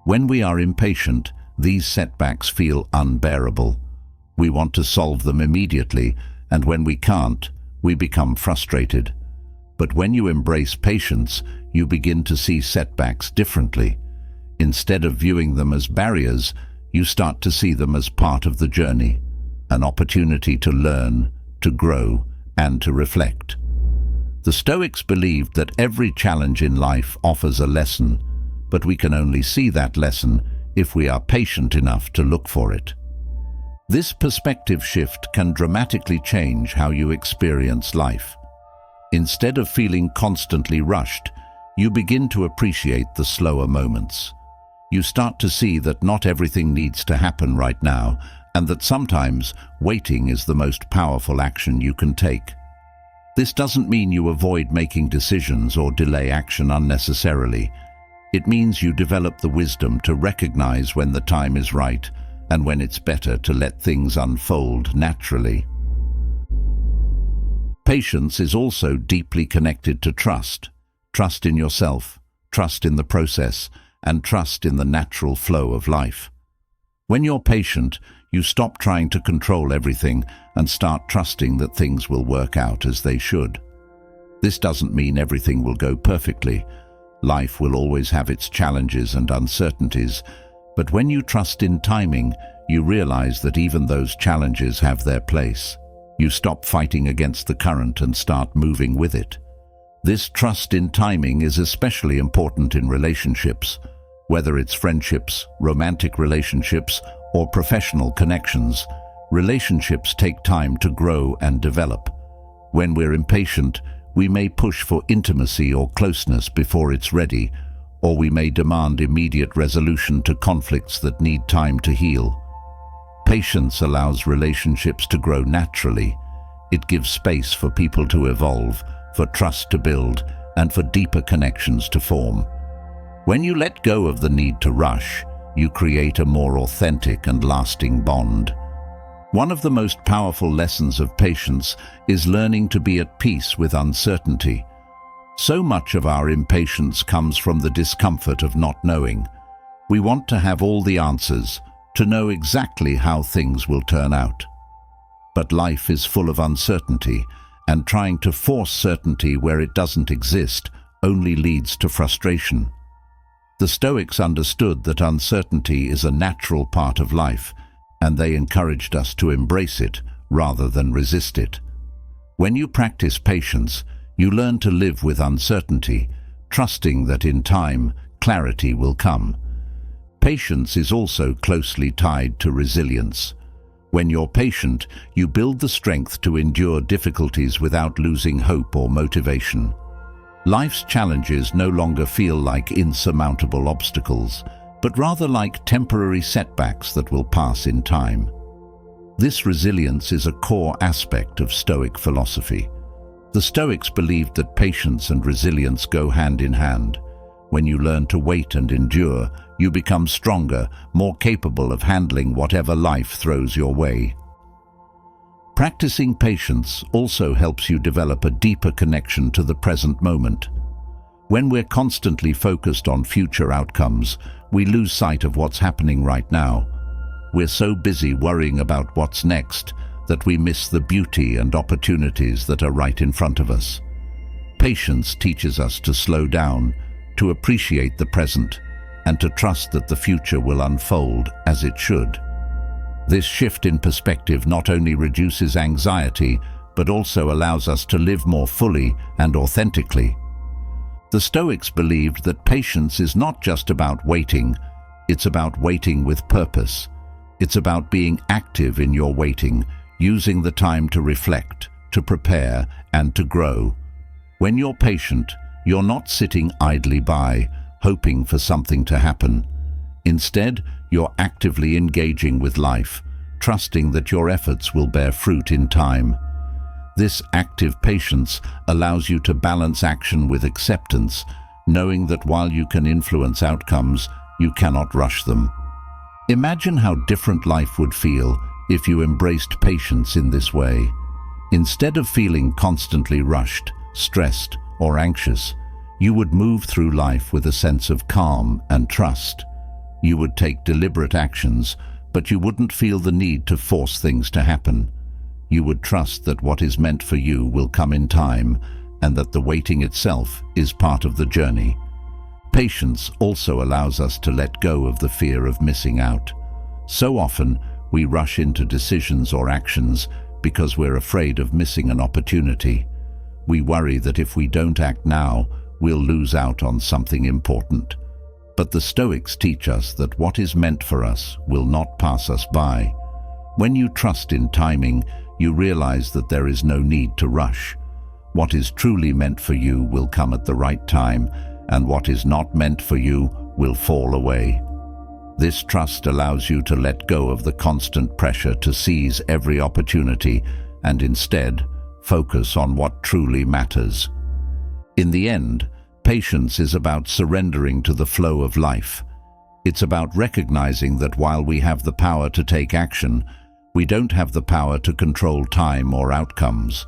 When we are impatient, these setbacks feel unbearable. We want to solve them immediately, and when we can't, we become frustrated. But when you embrace patience, you begin to see setbacks differently. Instead of viewing them as barriers, you start to see them as part of the journey, an opportunity to learn, to grow, and to reflect. The Stoics believed that every challenge in life offers a lesson, but we can only see that lesson if we are patient enough to look for it. This perspective shift can dramatically change how you experience life. Instead of feeling constantly rushed, you begin to appreciate the slower moments. You start to see that not everything needs to happen right now, and that sometimes waiting is the most powerful action you can take. This doesn't mean you avoid making decisions or delay action unnecessarily. It means you develop the wisdom to recognize when the time is right and when it's better to let things unfold naturally. Patience is also deeply connected to trust. Trust in yourself, trust in the process, and trust in the natural flow of life. When you're patient, you stop trying to control everything and start trusting that things will work out as they should. This doesn't mean everything will go perfectly. Life will always have its challenges and uncertainties, but when you trust in timing, you realize that even those challenges have their place. You stop fighting against the current and start moving with it. This trust in timing is especially important in relationships. Whether it's friendships, romantic relationships, or professional connections, relationships take time to grow and develop. When we're impatient, we may push for intimacy or closeness before it's ready, or we may demand immediate resolution to conflicts that need time to heal. Patience allows relationships to grow naturally. It gives space for people to evolve, for trust to build, and for deeper connections to form. When you let go of the need to rush, you create a more authentic and lasting bond. One of the most powerful lessons of patience is learning to be at peace with uncertainty. So much of our impatience comes from the discomfort of not knowing. We want to have all the answers, to know exactly how things will turn out. But life is full of uncertainty, and trying to force certainty where it doesn't exist only leads to frustration. The Stoics understood that uncertainty is a natural part of life, and they encouraged us to embrace it rather than resist it. When you practice patience, you learn to live with uncertainty, trusting that in time, clarity will come. Patience is also closely tied to resilience. When you're patient, you build the strength to endure difficulties without losing hope or motivation. Life's challenges no longer feel like insurmountable obstacles, but rather like temporary setbacks that will pass in time. This resilience is a core aspect of Stoic philosophy. The Stoics believed that patience and resilience go hand in hand. When you learn to wait and endure, You become stronger, more capable of handling whatever life throws your way. Practicing patience also helps you develop a deeper connection to the present moment. When we're constantly focused on future outcomes, we lose sight of what's happening right now. We're so busy worrying about what's next that we miss the beauty and opportunities that are right in front of us. Patience teaches us to slow down, to appreciate the present, and to trust that the future will unfold as it should. This shift in perspective not only reduces anxiety, but also allows us to live more fully and authentically. The Stoics believed that patience is not just about waiting, it's about waiting with purpose. It's about being active in your waiting, using the time to reflect, to prepare, and to grow. When you're patient, you're not sitting idly by, hoping for something to happen. Instead, you're actively engaging with life, trusting that your efforts will bear fruit in time. This active patience allows you to balance action with acceptance, knowing that while you can influence outcomes, you cannot rush them. Imagine how different life would feel if you embraced patience in this way. Instead of feeling constantly rushed, stressed, or anxious, you would move through life with a sense of calm and trust. You would take deliberate actions, but you wouldn't feel the need to force things to happen. You would trust that what is meant for you will come in time, and that the waiting itself is part of the journey. Patience also allows us to let go of the fear of missing out. So often, we rush into decisions or actions because we're afraid of missing an opportunity. We worry that if we don't act now, we'll lose out on something important. But the Stoics teach us that what is meant for us will not pass us by. When you trust in timing, you realize that there is no need to rush. What is truly meant for you will come at the right time, and what is not meant for you will fall away. This trust allows you to let go of the constant pressure to seize every opportunity and instead focus on what truly matters. In the end, patience is about surrendering to the flow of life. It's about recognizing that while we have the power to take action, we don't have the power to control time or outcomes.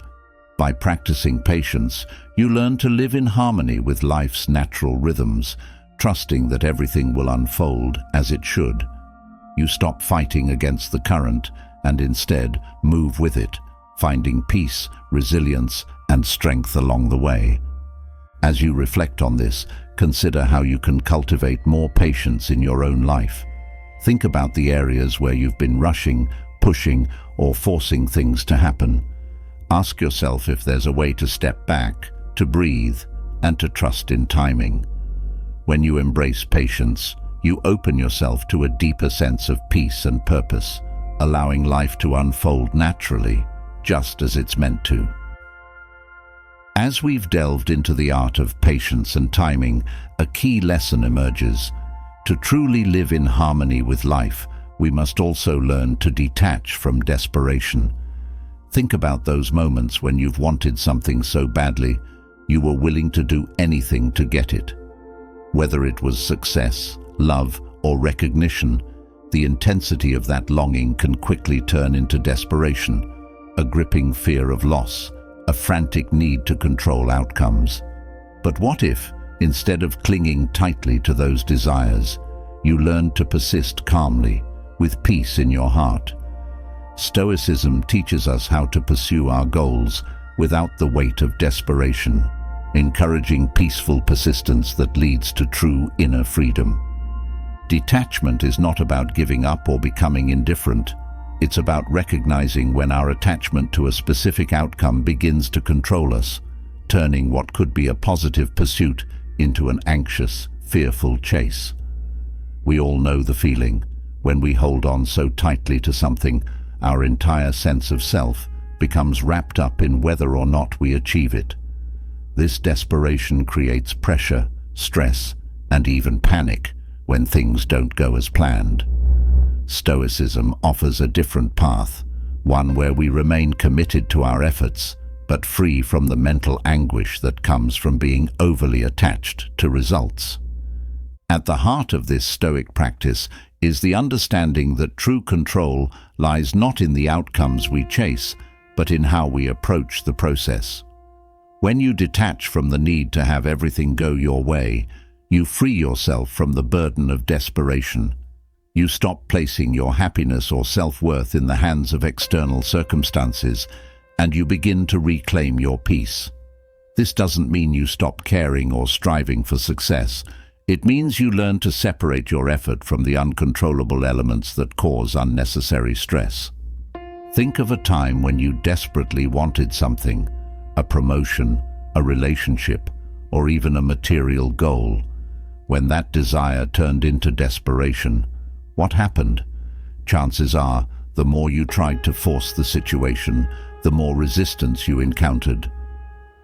By practicing patience, you learn to live in harmony with life's natural rhythms, trusting that everything will unfold as it should. You stop fighting against the current and instead move with it, finding peace, resilience, and strength along the way. As you reflect on this, consider how you can cultivate more patience in your own life. Think about the areas where you've been rushing, pushing, or forcing things to happen. Ask yourself if there's a way to step back, to breathe, and to trust in timing. When you embrace patience, you open yourself to a deeper sense of peace and purpose, allowing life to unfold naturally, just as it's meant to. As we've delved into the art of patience and timing, a key lesson emerges. To truly live in harmony with life, we must also learn to detach from desperation. Think about those moments when you've wanted something so badly, you were willing to do anything to get it. Whether it was success, love, or recognition, the intensity of that longing can quickly turn into desperation, a gripping fear of loss, a frantic need to control outcomes. But what if, instead of clinging tightly to those desires, you learned to persist calmly, with peace in your heart? Stoicism teaches us how to pursue our goals without the weight of desperation, encouraging peaceful persistence that leads to true inner freedom. Detachment is not about giving up or becoming indifferent. It's about recognizing when our attachment to a specific outcome begins to control us, turning what could be a positive pursuit into an anxious, fearful chase. We all know the feeling. When we hold on so tightly to something, our entire sense of self becomes wrapped up in whether or not we achieve it. This desperation creates pressure, stress, and even panic when things don't go as planned. Stoicism offers a different path, one where we remain committed to our efforts, but free from the mental anguish that comes from being overly attached to results. At the heart of this Stoic practice is the understanding that true control lies not in the outcomes we chase, but in how we approach the process. When you detach from the need to have everything go your way, you free yourself from the burden of desperation. You stop placing your happiness or self-worth in the hands of external circumstances, and you begin to reclaim your peace. This doesn't mean you stop caring or striving for success. It means you learn to separate your effort from the uncontrollable elements that cause unnecessary stress. Think of a time when you desperately wanted something, a promotion, a relationship, or even a material goal. When that desire turned into desperation, what happened? Chances are, the more you tried to force the situation, the more resistance you encountered.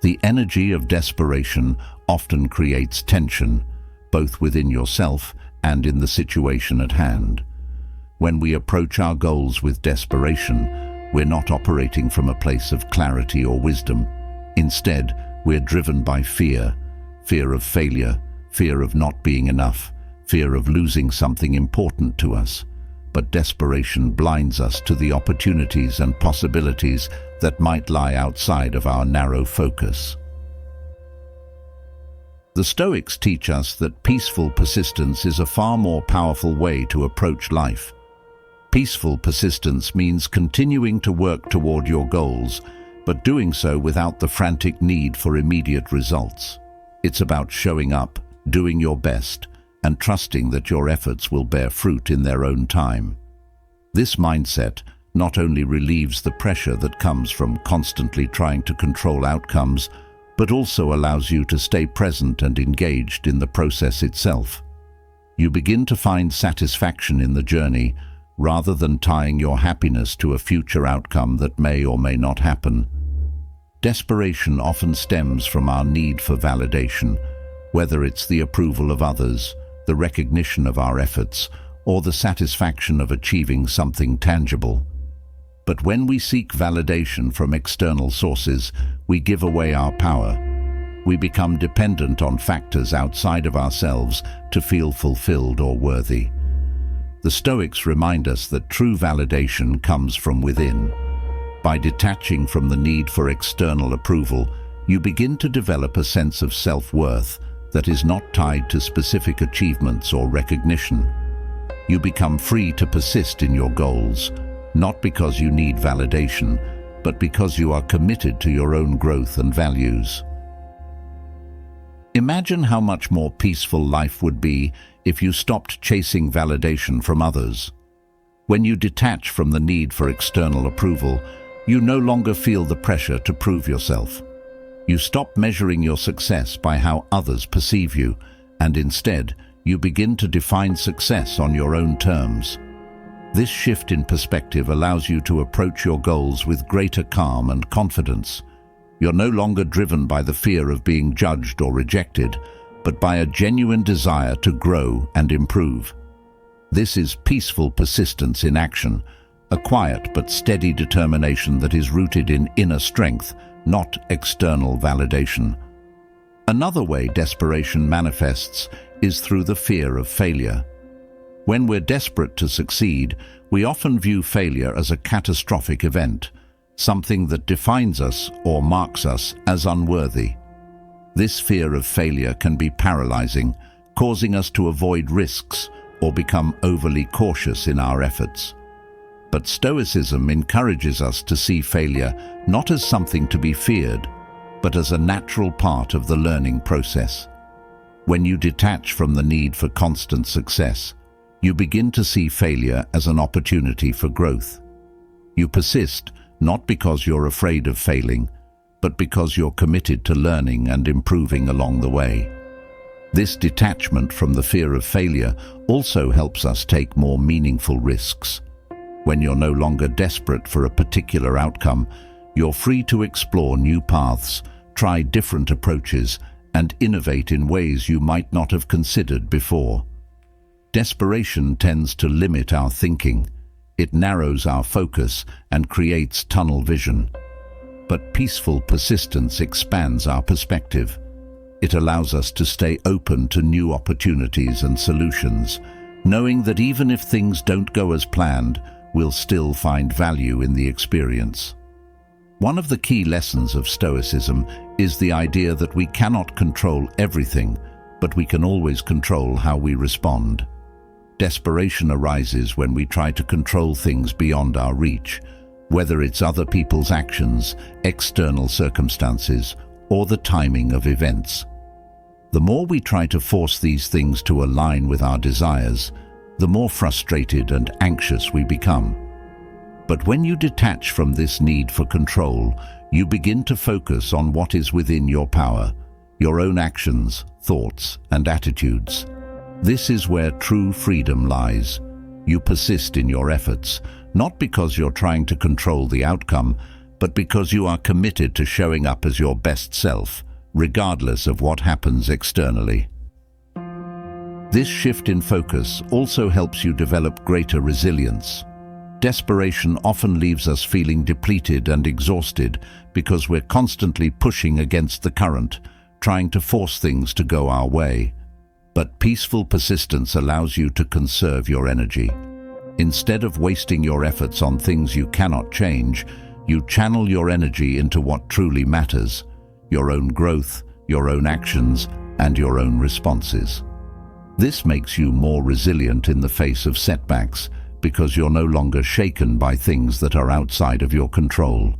The energy of desperation often creates tension, both within yourself and in the situation at hand. When we approach our goals with desperation, we're not operating from a place of clarity or wisdom. Instead, we're driven by fear of failure, fear of not being enough, fear of losing something important to us. But desperation blinds us to the opportunities and possibilities that might lie outside of our narrow focus. The Stoics teach us that peaceful persistence is a far more powerful way to approach life. Peaceful persistence means continuing to work toward your goals, but doing so without the frantic need for immediate results. It's about showing up, doing your best, and trusting that your efforts will bear fruit in their own time. This mindset not only relieves the pressure that comes from constantly trying to control outcomes, but also allows you to stay present and engaged in the process itself. You begin to find satisfaction in the journey, rather than tying your happiness to a future outcome that may or may not happen. Desperation often stems from our need for validation, whether it's the approval of others, the recognition of our efforts, or the satisfaction of achieving something tangible. But when we seek validation from external sources, we give away our power. We become dependent on factors outside of ourselves to feel fulfilled or worthy. The Stoics remind us that true validation comes from within. By detaching from the need for external approval, you begin to develop a sense of self-worth that is not tied to specific achievements or recognition. You become free to persist in your goals, not because you need validation, but because you are committed to your own growth and values. Imagine how much more peaceful life would be if you stopped chasing validation from others. When you detach from the need for external approval, you no longer feel the pressure to prove yourself. You stop measuring your success by how others perceive you, and instead, you begin to define success on your own terms. This shift in perspective allows you to approach your goals with greater calm and confidence. You're no longer driven by the fear of being judged or rejected, but by a genuine desire to grow and improve. This is peaceful persistence in action, a quiet but steady determination that is rooted in inner strength, not external validation. Another way desperation manifests is through the fear of failure. When we're desperate to succeed, we often view failure as a catastrophic event, something that defines us or marks us as unworthy. This fear of failure can be paralyzing, causing us to avoid risks or become overly cautious in our efforts. But Stoicism encourages us to see failure not as something to be feared, but as a natural part of the learning process. When you detach from the need for constant success, you begin to see failure as an opportunity for growth. You persist not because you're afraid of failing, but because you're committed to learning and improving along the way. This detachment from the fear of failure also helps us take more meaningful risks. When you're no longer desperate for a particular outcome, you're free to explore new paths, try different approaches, and innovate in ways you might not have considered before. Desperation tends to limit our thinking. It narrows our focus and creates tunnel vision. But peaceful persistence expands our perspective. It allows us to stay open to new opportunities and solutions, knowing that even if things don't go as planned, we'll still find value in the experience. One of the key lessons of Stoicism is the idea that we cannot control everything, but we can always control how we respond. Desperation arises when we try to control things beyond our reach, whether it's other people's actions, external circumstances, or the timing of events. The more we try to force these things to align with our desires, the more frustrated and anxious we become. But when you detach from this need for control, you begin to focus on what is within your power, your own actions, thoughts, and attitudes. This is where true freedom lies. You persist in your efforts, not because you're trying to control the outcome, but because you are committed to showing up as your best self, regardless of what happens externally. This shift in focus also helps you develop greater resilience. Desperation often leaves us feeling depleted and exhausted because we're constantly pushing against the current, trying to force things to go our way. But peaceful persistence allows you to conserve your energy. Instead of wasting your efforts on things you cannot change, you channel your energy into what truly matters: your own growth, your own actions, and your own responses. This makes you more resilient in the face of setbacks because you're no longer shaken by things that are outside of your control.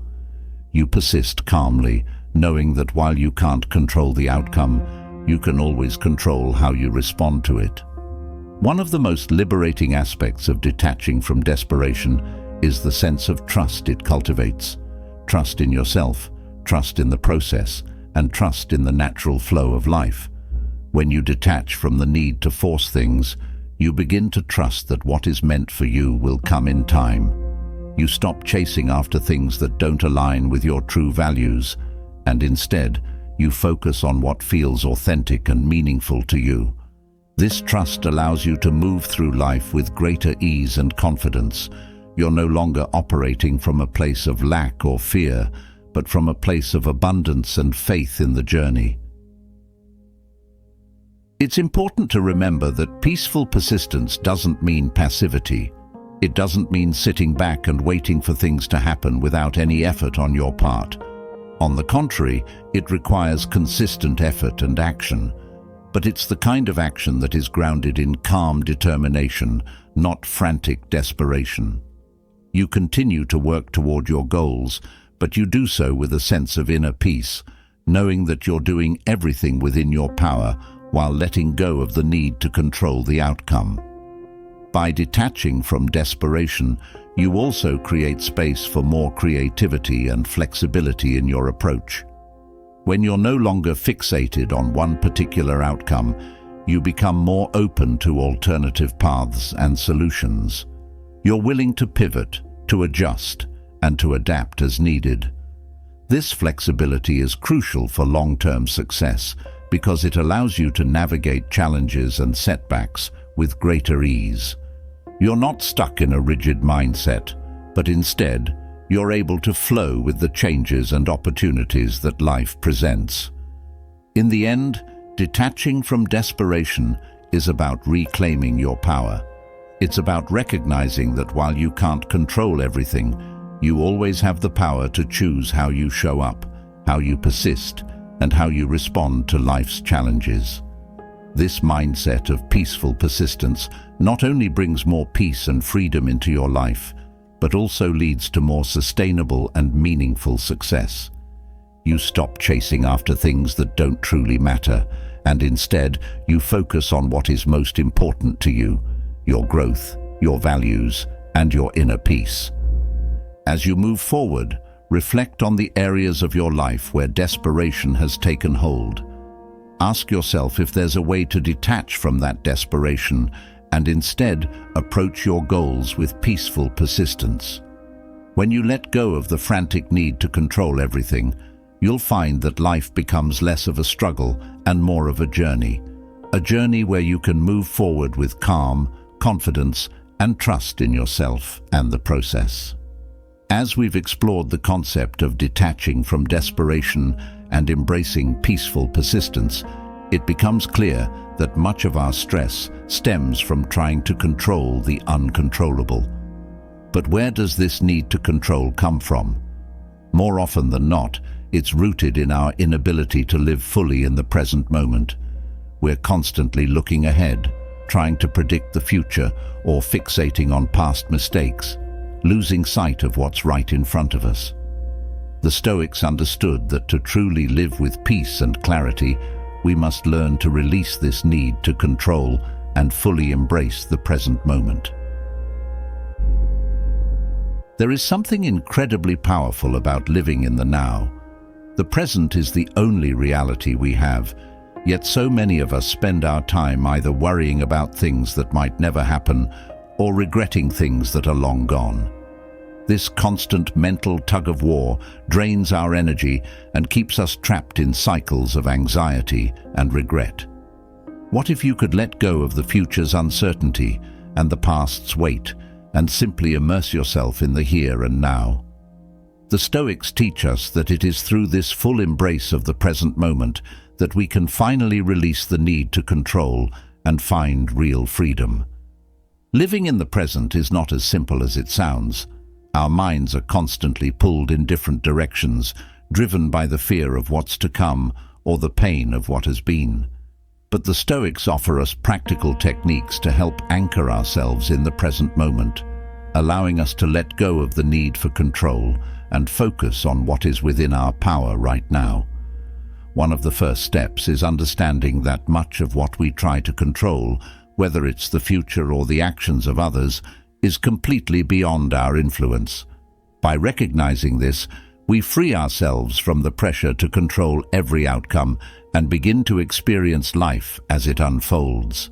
You persist calmly, knowing that while you can't control the outcome, you can always control how you respond to it. One of the most liberating aspects of detaching from desperation is the sense of trust it cultivates. Trust in yourself, trust in the process, and trust in the natural flow of life. When you detach from the need to force things, you begin to trust that what is meant for you will come in time. You stop chasing after things that don't align with your true values, and instead, you focus on what feels authentic and meaningful to you. This trust allows you to move through life with greater ease and confidence. You're no longer operating from a place of lack or fear, but from a place of abundance and faith in the journey. It's important to remember that peaceful persistence doesn't mean passivity. It doesn't mean sitting back and waiting for things to happen without any effort on your part. On the contrary, it requires consistent effort and action. But it's the kind of action that is grounded in calm determination, not frantic desperation. You continue to work toward your goals, but you do so with a sense of inner peace, knowing that you're doing everything within your power while letting go of the need to control the outcome. By detaching from desperation, you also create space for more creativity and flexibility in your approach. When you're no longer fixated on one particular outcome, you become more open to alternative paths and solutions. You're willing to pivot, to adjust, and to adapt as needed. This flexibility is crucial for long-term success because it allows you to navigate challenges and setbacks with greater ease. You're not stuck in a rigid mindset, but instead, you're able to flow with the changes and opportunities that life presents. In the end, detaching from desperation is about reclaiming your power. It's about recognizing that while you can't control everything, you always have the power to choose how you show up, how you persist, and how you respond to life's challenges. This mindset of peaceful persistence not only brings more peace and freedom into your life, but also leads to more sustainable and meaningful success. You stop chasing after things that don't truly matter, and instead you focus on what is most important to you: your growth, your values, and your inner peace. As you move forward, reflect on the areas of your life where desperation has taken hold. Ask yourself if there's a way to detach from that desperation and instead approach your goals with peaceful persistence. When you let go of the frantic need to control everything, you'll find that life becomes less of a struggle and more of a journey where you can move forward with calm, confidence, and trust in yourself and the process. As we've explored the concept of detaching from desperation, and embracing peaceful persistence, it becomes clear that much of our stress stems from trying to control the uncontrollable. But where does this need to control come from? More often than not, it's rooted in our inability to live fully in the present moment. We're constantly looking ahead, trying to predict the future or fixating on past mistakes, losing sight of what's right in front of us. The Stoics understood that to truly live with peace and clarity, we must learn to release this need to control and fully embrace the present moment. There is something incredibly powerful about living in the now. The present is the only reality we have, yet so many of us spend our time either worrying about things that might never happen or regretting things that are long gone. This constant mental tug-of-war drains our energy and keeps us trapped in cycles of anxiety and regret. What if you could let go of the future's uncertainty and the past's weight and simply immerse yourself in the here and now? The Stoics teach us that it is through this full embrace of the present moment that we can finally release the need to control and find real freedom. Living in the present is not as simple as it sounds. Our minds are constantly pulled in different directions, driven by the fear of what's to come or the pain of what has been. But the Stoics offer us practical techniques to help anchor ourselves in the present moment, allowing us to let go of the need for control and focus on what is within our power right now. One of the first steps is understanding that much of what we try to control, whether it's the future or the actions of others, is completely beyond our influence. By recognizing this, we free ourselves from the pressure to control every outcome and begin to experience life as it unfolds.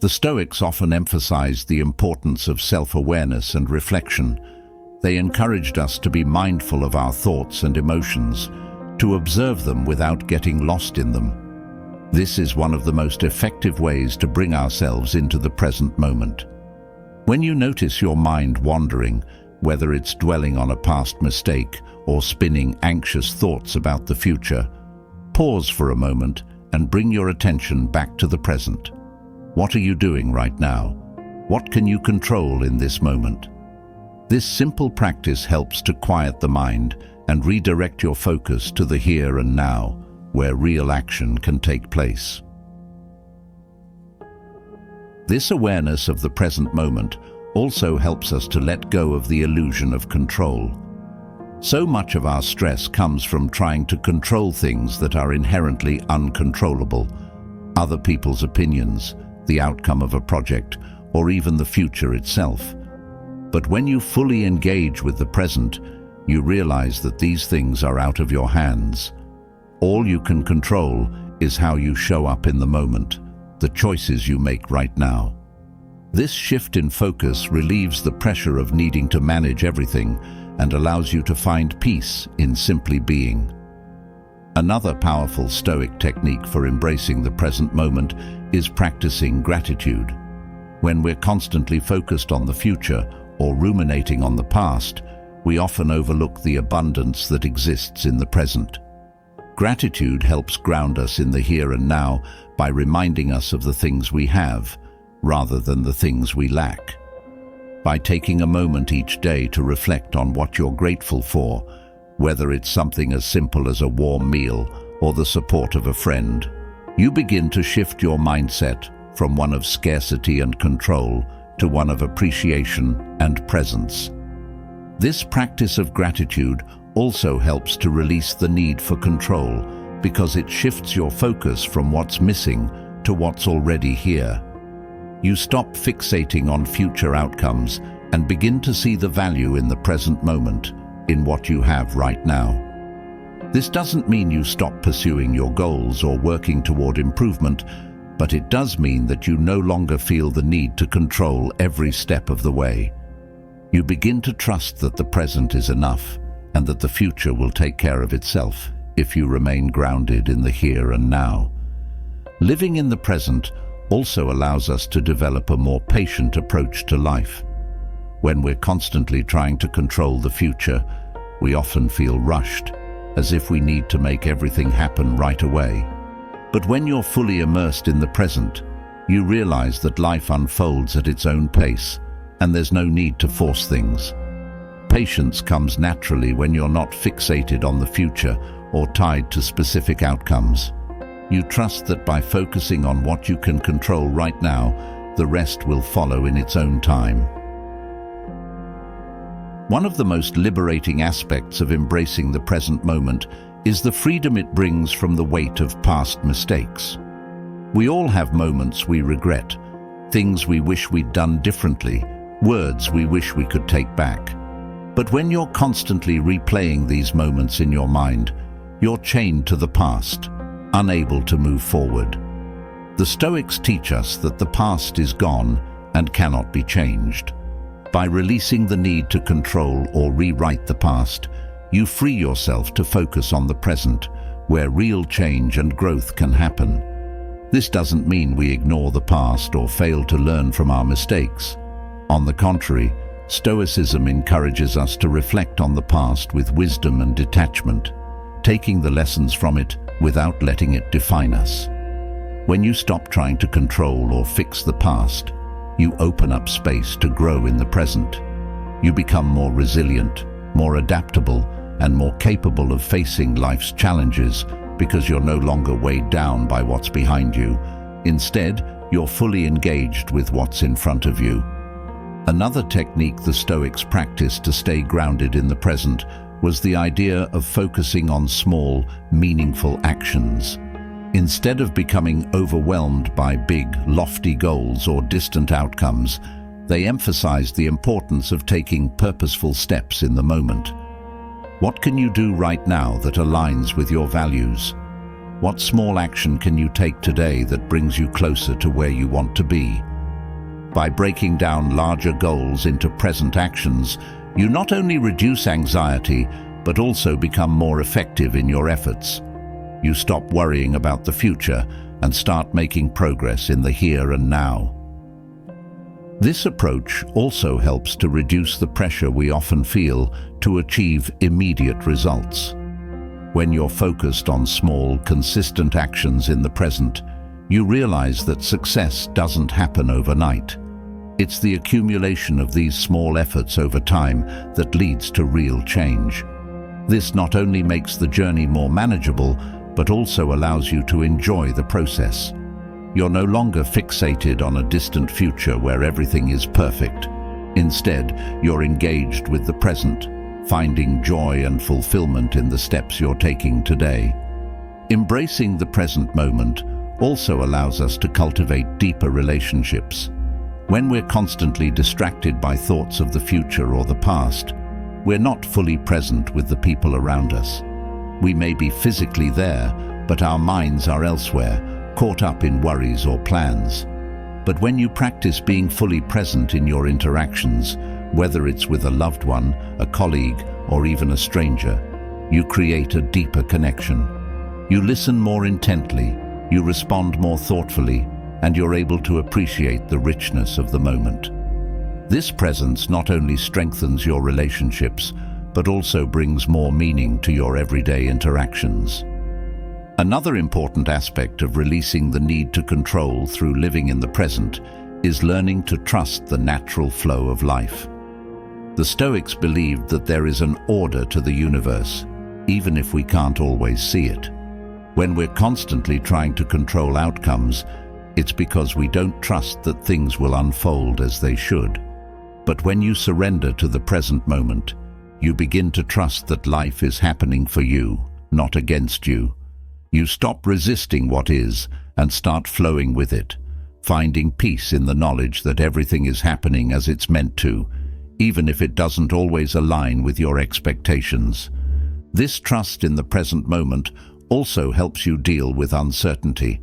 The Stoics often emphasized the importance of self-awareness and reflection. They encouraged us to be mindful of our thoughts and emotions, to observe them without getting lost in them. This is one of the most effective ways to bring ourselves into the present moment. When you notice your mind wandering, whether it's dwelling on a past mistake or spinning anxious thoughts about the future, pause for a moment and bring your attention back to the present. What are you doing right now? What can you control in this moment? This simple practice helps to quiet the mind and redirect your focus to the here and now, where real action can take place. This awareness of the present moment also helps us to let go of the illusion of control. So much of our stress comes from trying to control things that are inherently uncontrollable: other people's opinions, the outcome of a project, or even the future itself. But when you fully engage with the present, you realize that these things are out of your hands. All you can control is how you show up in the moment, the choices you make right now. This shift in focus relieves the pressure of needing to manage everything and allows you to find peace in simply being. Another powerful Stoic technique for embracing the present moment is practicing gratitude. When we're constantly focused on the future or ruminating on the past, we often overlook the abundance that exists in the present. Gratitude helps ground us in the here and now by reminding us of the things we have, rather than the things we lack. By taking a moment each day to reflect on what you're grateful for, whether it's something as simple as a warm meal or the support of a friend, you begin to shift your mindset from one of scarcity and control to one of appreciation and presence. This practice of gratitude also helps to release the need for control because it shifts your focus from what's missing to what's already here. You stop fixating on future outcomes and begin to see the value in the present moment, in what you have right now. This doesn't mean you stop pursuing your goals or working toward improvement, but it does mean that you no longer feel the need to control every step of the way. You begin to trust that the present is enough and that the future will take care of itself if you remain grounded in the here and now. Living in the present also allows us to develop a more patient approach to life. When we're constantly trying to control the future, we often feel rushed, as if we need to make everything happen right away. But when you're fully immersed in the present, you realize that life unfolds at its own pace, and there's no need to force things. Patience comes naturally when you're not fixated on the future or tied to specific outcomes. You trust that by focusing on what you can control right now, the rest will follow in its own time. One of the most liberating aspects of embracing the present moment is the freedom it brings from the weight of past mistakes. We all have moments we regret, things we wish we'd done differently, words we wish we could take back. But when you're constantly replaying these moments in your mind, you're chained to the past, unable to move forward. The Stoics teach us that the past is gone and cannot be changed. By releasing the need to control or rewrite the past, you free yourself to focus on the present, where real change and growth can happen. This doesn't mean we ignore the past or fail to learn from our mistakes. On the contrary, Stoicism encourages us to reflect on the past with wisdom and detachment, taking the lessons from it without letting it define us. When you stop trying to control or fix the past, you open up space to grow in the present. You become more resilient, more adaptable, and more capable of facing life's challenges because you're no longer weighed down by what's behind you. Instead, you're fully engaged with what's in front of you. Another technique the Stoics practiced to stay grounded in the present was the idea of focusing on small, meaningful actions. Instead of becoming overwhelmed by big, lofty goals or distant outcomes, they emphasized the importance of taking purposeful steps in the moment. What can you do right now that aligns with your values? What small action can you take today that brings you closer to where you want to be? By breaking down larger goals into present actions, you not only reduce anxiety, but also become more effective in your efforts. You stop worrying about the future and start making progress in the here and now. This approach also helps to reduce the pressure we often feel to achieve immediate results. When you're focused on small, consistent actions in the present, you realize that success doesn't happen overnight. It's the accumulation of these small efforts over time that leads to real change. This not only makes the journey more manageable, but also allows you to enjoy the process. You're no longer fixated on a distant future where everything is perfect. Instead, you're engaged with the present, finding joy and fulfillment in the steps you're taking today. Embracing the present moment also allows us to cultivate deeper relationships. When we're constantly distracted by thoughts of the future or the past, we're not fully present with the people around us. We may be physically there, but our minds are elsewhere, caught up in worries or plans. But when you practice being fully present in your interactions, whether it's with a loved one, a colleague, or even a stranger, you create a deeper connection. You listen more intently, you respond more thoughtfully, and you're able to appreciate the richness of the moment. This presence not only strengthens your relationships, but also brings more meaning to your everyday interactions. Another important aspect of releasing the need to control through living in the present is learning to trust the natural flow of life. The Stoics believed that there is an order to the universe, even if we can't always see it. When we're constantly trying to control outcomes, it's because we don't trust that things will unfold as they should. But when you surrender to the present moment, you begin to trust that life is happening for you, not against you. You stop resisting what is and start flowing with it, finding peace in the knowledge that everything is happening as it's meant to, even if it doesn't always align with your expectations. This trust in the present moment also helps you deal with uncertainty.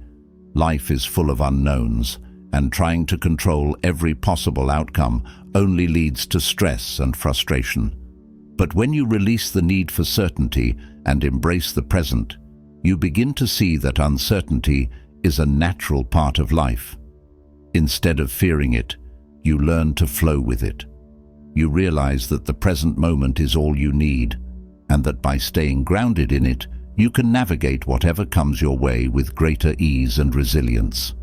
Life is full of unknowns, and trying to control every possible outcome only leads to stress and frustration. But when you release the need for certainty and embrace the present, you begin to see that uncertainty is a natural part of life. Instead of fearing it, you learn to flow with it. You realize that the present moment is all you need, and that by staying grounded in it, you can navigate whatever comes your way with greater ease and resilience.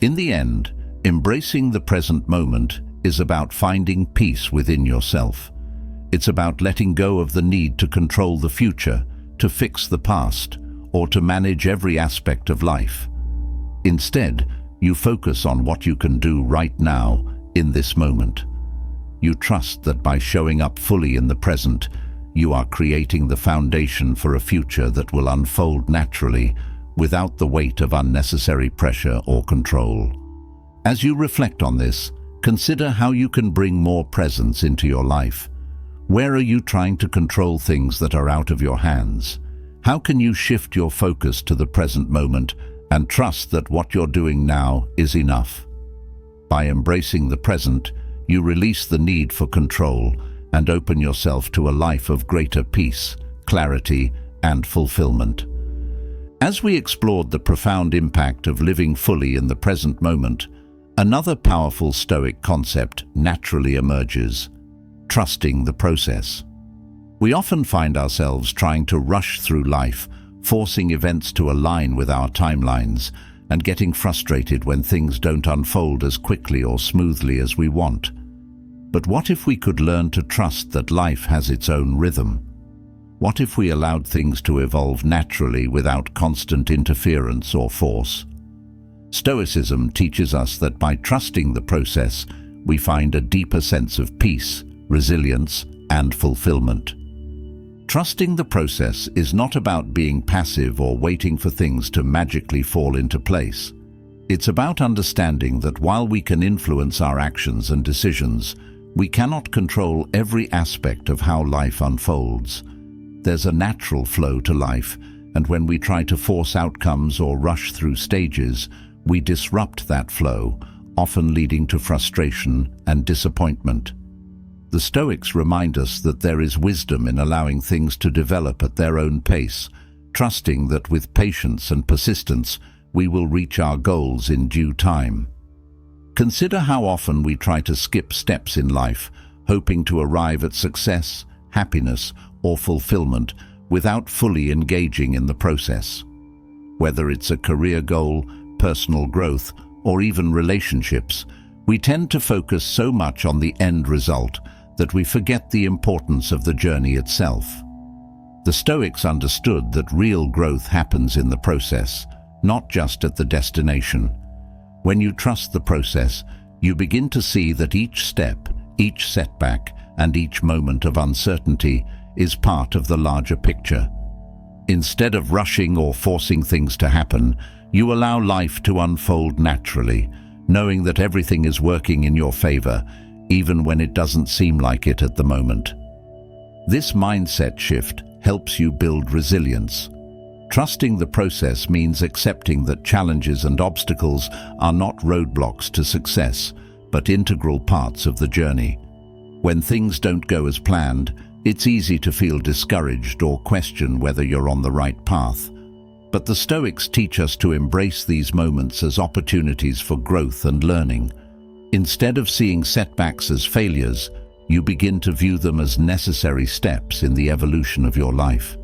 In the end, embracing the present moment is about finding peace within yourself. It's about letting go of the need to control the future, to fix the past, or to manage every aspect of life. Instead, you focus on what you can do right now, in this moment. You trust that by showing up fully in the present, you are creating the foundation for a future that will unfold naturally, without the weight of unnecessary pressure or control. As you reflect on this, consider how you can bring more presence into your life. Where are you trying to control things that are out of your hands? How can you shift your focus to the present moment and trust that what you're doing now is enough? By embracing the present, you release the need for control and open yourself to a life of greater peace, clarity, and fulfillment. As we explored the profound impact of living fully in the present moment, another powerful Stoic concept naturally emerges: trusting the process. We often find ourselves trying to rush through life, forcing events to align with our timelines, and getting frustrated when things don't unfold as quickly or smoothly as we want. But what if we could learn to trust that life has its own rhythm? What if we allowed things to evolve naturally without constant interference or force? Stoicism teaches us that by trusting the process, we find a deeper sense of peace, resilience, and fulfillment. Trusting the process is not about being passive or waiting for things to magically fall into place. It's about understanding that while we can influence our actions and decisions, we cannot control every aspect of how life unfolds. There's a natural flow to life, and when we try to force outcomes or rush through stages, we disrupt that flow, often leading to frustration and disappointment. The Stoics remind us that there is wisdom in allowing things to develop at their own pace, trusting that with patience and persistence, we will reach our goals in due time. Consider how often we try to skip steps in life, hoping to arrive at success, happiness, or fulfillment without fully engaging in the process. Whether it's a career goal, personal growth, or even relationships, we tend to focus so much on the end result that we forget the importance of the journey itself. The Stoics understood that real growth happens in the process, not just at the destination. When you trust the process, you begin to see that each step, each setback, and each moment of uncertainty is part of the larger picture. Instead of rushing or forcing things to happen, you allow life to unfold naturally, knowing that everything is working in your favor, even when it doesn't seem like it at the moment. This mindset shift helps you build resilience. Trusting the process means accepting that challenges and obstacles are not roadblocks to success, but integral parts of the journey. When things don't go as planned, it's easy to feel discouraged or question whether you're on the right path. But the Stoics teach us to embrace these moments as opportunities for growth and learning. Instead of seeing setbacks as failures, you begin to view them as necessary steps in the evolution of your life.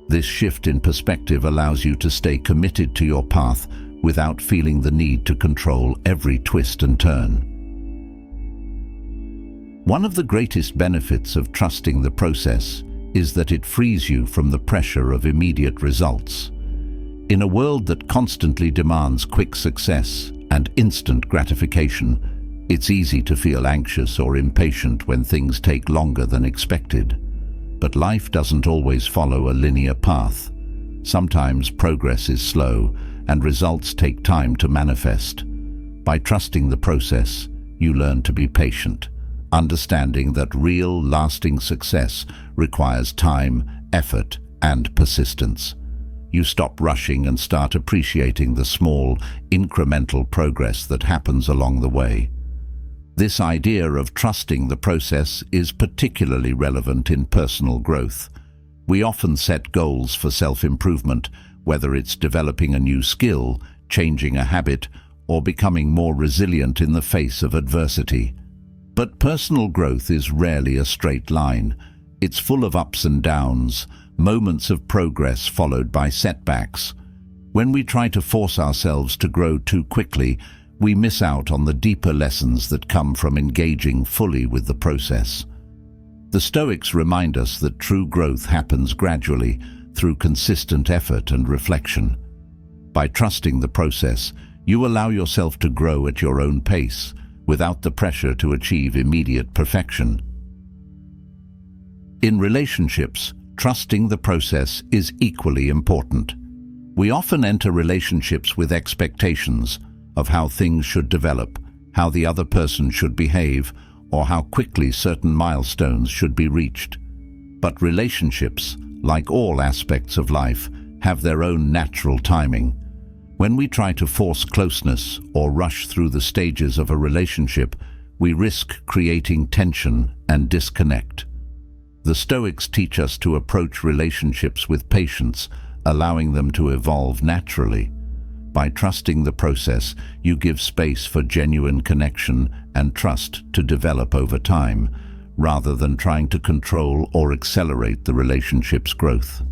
This shift in perspective allows you to stay committed to your path without feeling the need to control every twist and turn. One of the greatest benefits of trusting the process is that it frees you from the pressure of immediate results. In a world that constantly demands quick success and instant gratification, it's easy to feel anxious or impatient when things take longer than expected. But life doesn't always follow a linear path. Sometimes progress is slow and results take time to manifest. By trusting the process, you learn to be patient, understanding that real, lasting success requires time, effort, and persistence. You stop rushing and start appreciating the small, incremental progress that happens along the way. This idea of trusting the process is particularly relevant in personal growth. We often set goals for self-improvement, whether it's developing a new skill, changing a habit, or becoming more resilient in the face of adversity. But personal growth is rarely a straight line. It's full of ups and downs, moments of progress followed by setbacks. When we try to force ourselves to grow too quickly, we miss out on the deeper lessons that come from engaging fully with the process. The Stoics remind us that true growth happens gradually through consistent effort and reflection. By trusting the process, you allow yourself to grow at your own pace, without the pressure to achieve immediate perfection. In relationships, trusting the process is equally important. We often enter relationships with expectations of how things should develop, how the other person should behave, or how quickly certain milestones should be reached. But relationships, like all aspects of life, have their own natural timing. When we try to force closeness or rush through the stages of a relationship, we risk creating tension and disconnect. The Stoics teach us to approach relationships with patience, allowing them to evolve naturally. By trusting the process, you give space for genuine connection and trust to develop over time, rather than trying to control or accelerate the relationship's growth.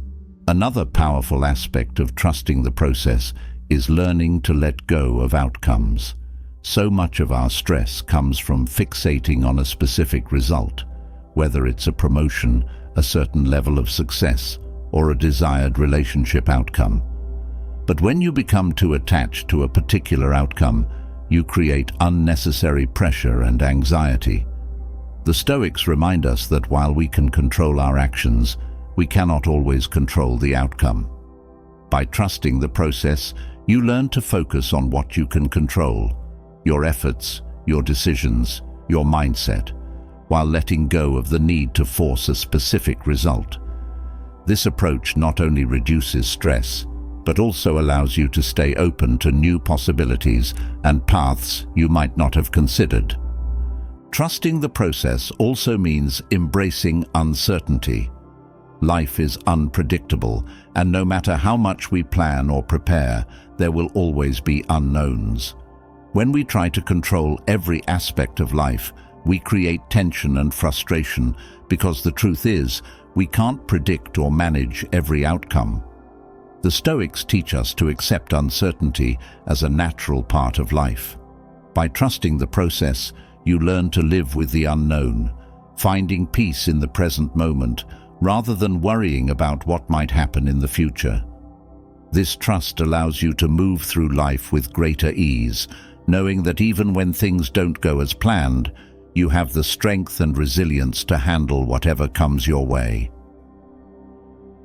Another powerful aspect of trusting the process is learning to let go of outcomes. So much of our stress comes from fixating on a specific result, whether it's a promotion, a certain level of success, or a desired relationship outcome. But when you become too attached to a particular outcome, you create unnecessary pressure and anxiety. The Stoics remind us that while we can control our actions, we cannot always control the outcome. By trusting the process, you learn to focus on what you can control: your efforts, your decisions, your mindset, while letting go of the need to force a specific result. This approach not only reduces stress, but also allows you to stay open to new possibilities and paths you might not have considered. Trusting the process also means embracing uncertainty. Life is unpredictable, and no matter how much we plan or prepare, there will always be unknowns. When we try to control every aspect of life, we create tension and frustration, because the truth is, we can't predict or manage every outcome. The Stoics teach us to accept uncertainty as a natural part of life. By trusting the process, you learn to live with the unknown, finding peace in the present moment, rather than worrying about what might happen in the future. This trust allows you to move through life with greater ease, knowing that even when things don't go as planned, you have the strength and resilience to handle whatever comes your way.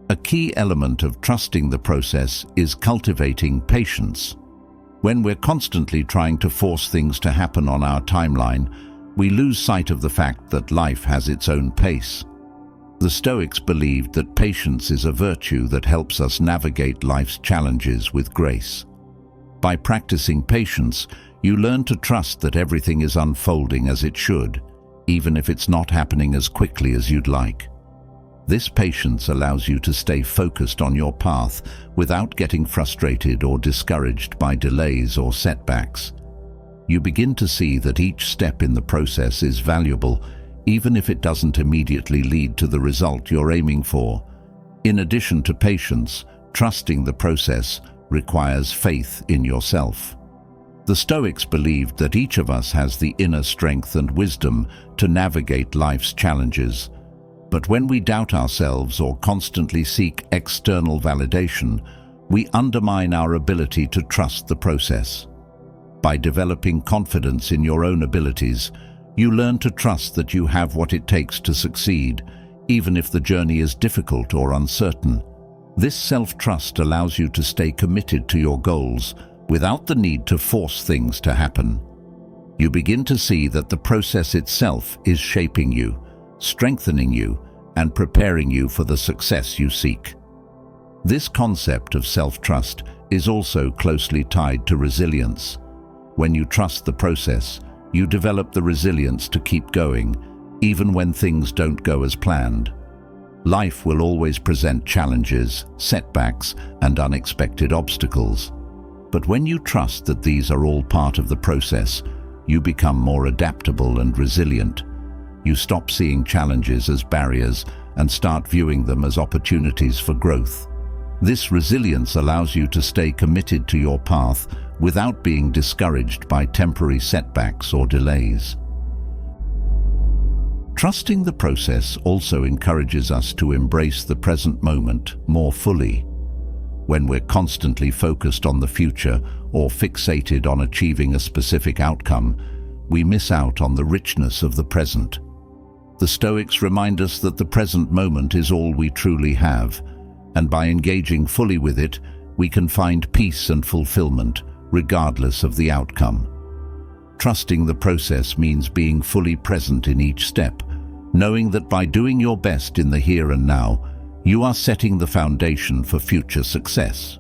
A key element of trusting the process is cultivating patience. When we're constantly trying to force things to happen on our timeline, we lose sight of the fact that life has its own pace. The Stoics believed that patience is a virtue that helps us navigate life's challenges with grace. By practicing patience, you learn to trust that everything is unfolding as it should, even if it's not happening as quickly as you'd like. This patience allows you to stay focused on your path without getting frustrated or discouraged by delays or setbacks. You begin to see that each step in the process is valuable, even if it doesn't immediately lead to the result you're aiming for. In addition to patience, trusting the process requires faith in yourself. The Stoics believed that each of us has the inner strength and wisdom to navigate life's challenges. But when we doubt ourselves or constantly seek external validation, we undermine our ability to trust the process. By developing confidence in your own abilities, you learn to trust that you have what it takes to succeed, even if the journey is difficult or uncertain. This self-trust allows you to stay committed to your goals without the need to force things to happen. You begin to see that the process itself is shaping you, strengthening you, and preparing you for the success you seek. This concept of self-trust is also closely tied to resilience. When you trust the process, you develop the resilience to keep going, even when things don't go as planned. Life will always present challenges, setbacks, and unexpected obstacles. But when you trust that these are all part of the process, you become more adaptable and resilient. You stop seeing challenges as barriers and start viewing them as opportunities for growth. This resilience allows you to stay committed to your path without being discouraged by temporary setbacks or delays. Trusting the process also encourages us to embrace the present moment more fully. When we're constantly focused on the future or fixated on achieving a specific outcome, we miss out on the richness of the present. The Stoics remind us that the present moment is all we truly have, and by engaging fully with it, we can find peace and fulfillment, regardless of the outcome. Trusting the process means being fully present in each step, knowing that by doing your best in the here and now, you are setting the foundation for future success.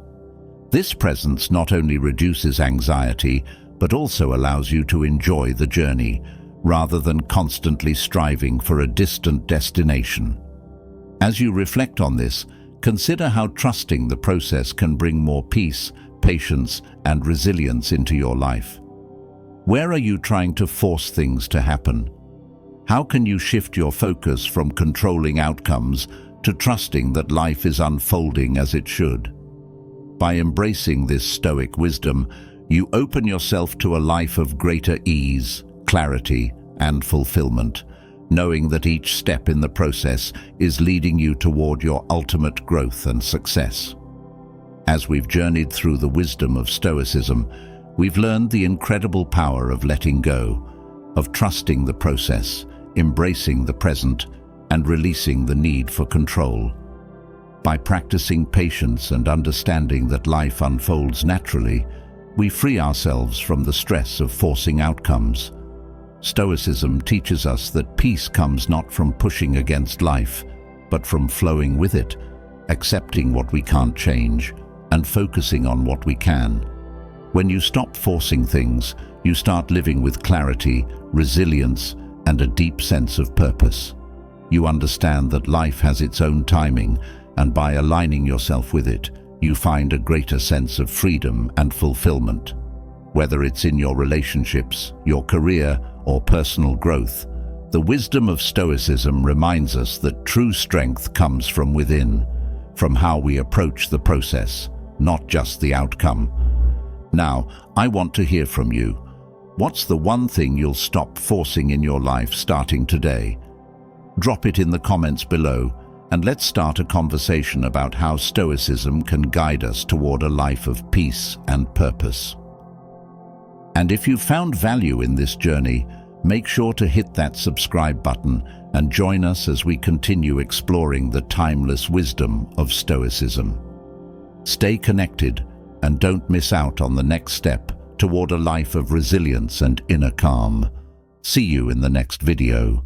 This presence not only reduces anxiety, but also allows you to enjoy the journey, rather than constantly striving for a distant destination. As you reflect on this, consider how trusting the process can bring more peace, patience, and resilience into your life. Where are you trying to force things to happen? How can you shift your focus from controlling outcomes to trusting that life is unfolding as it should? By embracing this Stoic wisdom, you open yourself to a life of greater ease, clarity, and fulfillment, knowing that each step in the process is leading you toward your ultimate growth and success. As we've journeyed through the wisdom of Stoicism, we've learned the incredible power of letting go, of trusting the process, embracing the present, and releasing the need for control. By practicing patience and understanding that life unfolds naturally, we free ourselves from the stress of forcing outcomes. Stoicism teaches us that peace comes not from pushing against life, but from flowing with it, accepting what we can't change, and focusing on what we can. When you stop forcing things, you start living with clarity, resilience, and a deep sense of purpose. You understand that life has its own timing, and by aligning yourself with it, you find a greater sense of freedom and fulfillment. Whether it's in your relationships, your career, or personal growth, the wisdom of Stoicism reminds us that true strength comes from within, from how we approach the process, not just the outcome. Now, I want to hear from you. What's the one thing you'll stop forcing in your life starting today? Drop it in the comments below, and let's start a conversation about how Stoicism can guide us toward a life of peace and purpose. And if you found value in this journey, make sure to hit that subscribe button and join us as we continue exploring the timeless wisdom of Stoicism. Stay connected and don't miss out on the next step toward a life of resilience and inner calm. See you in the next video.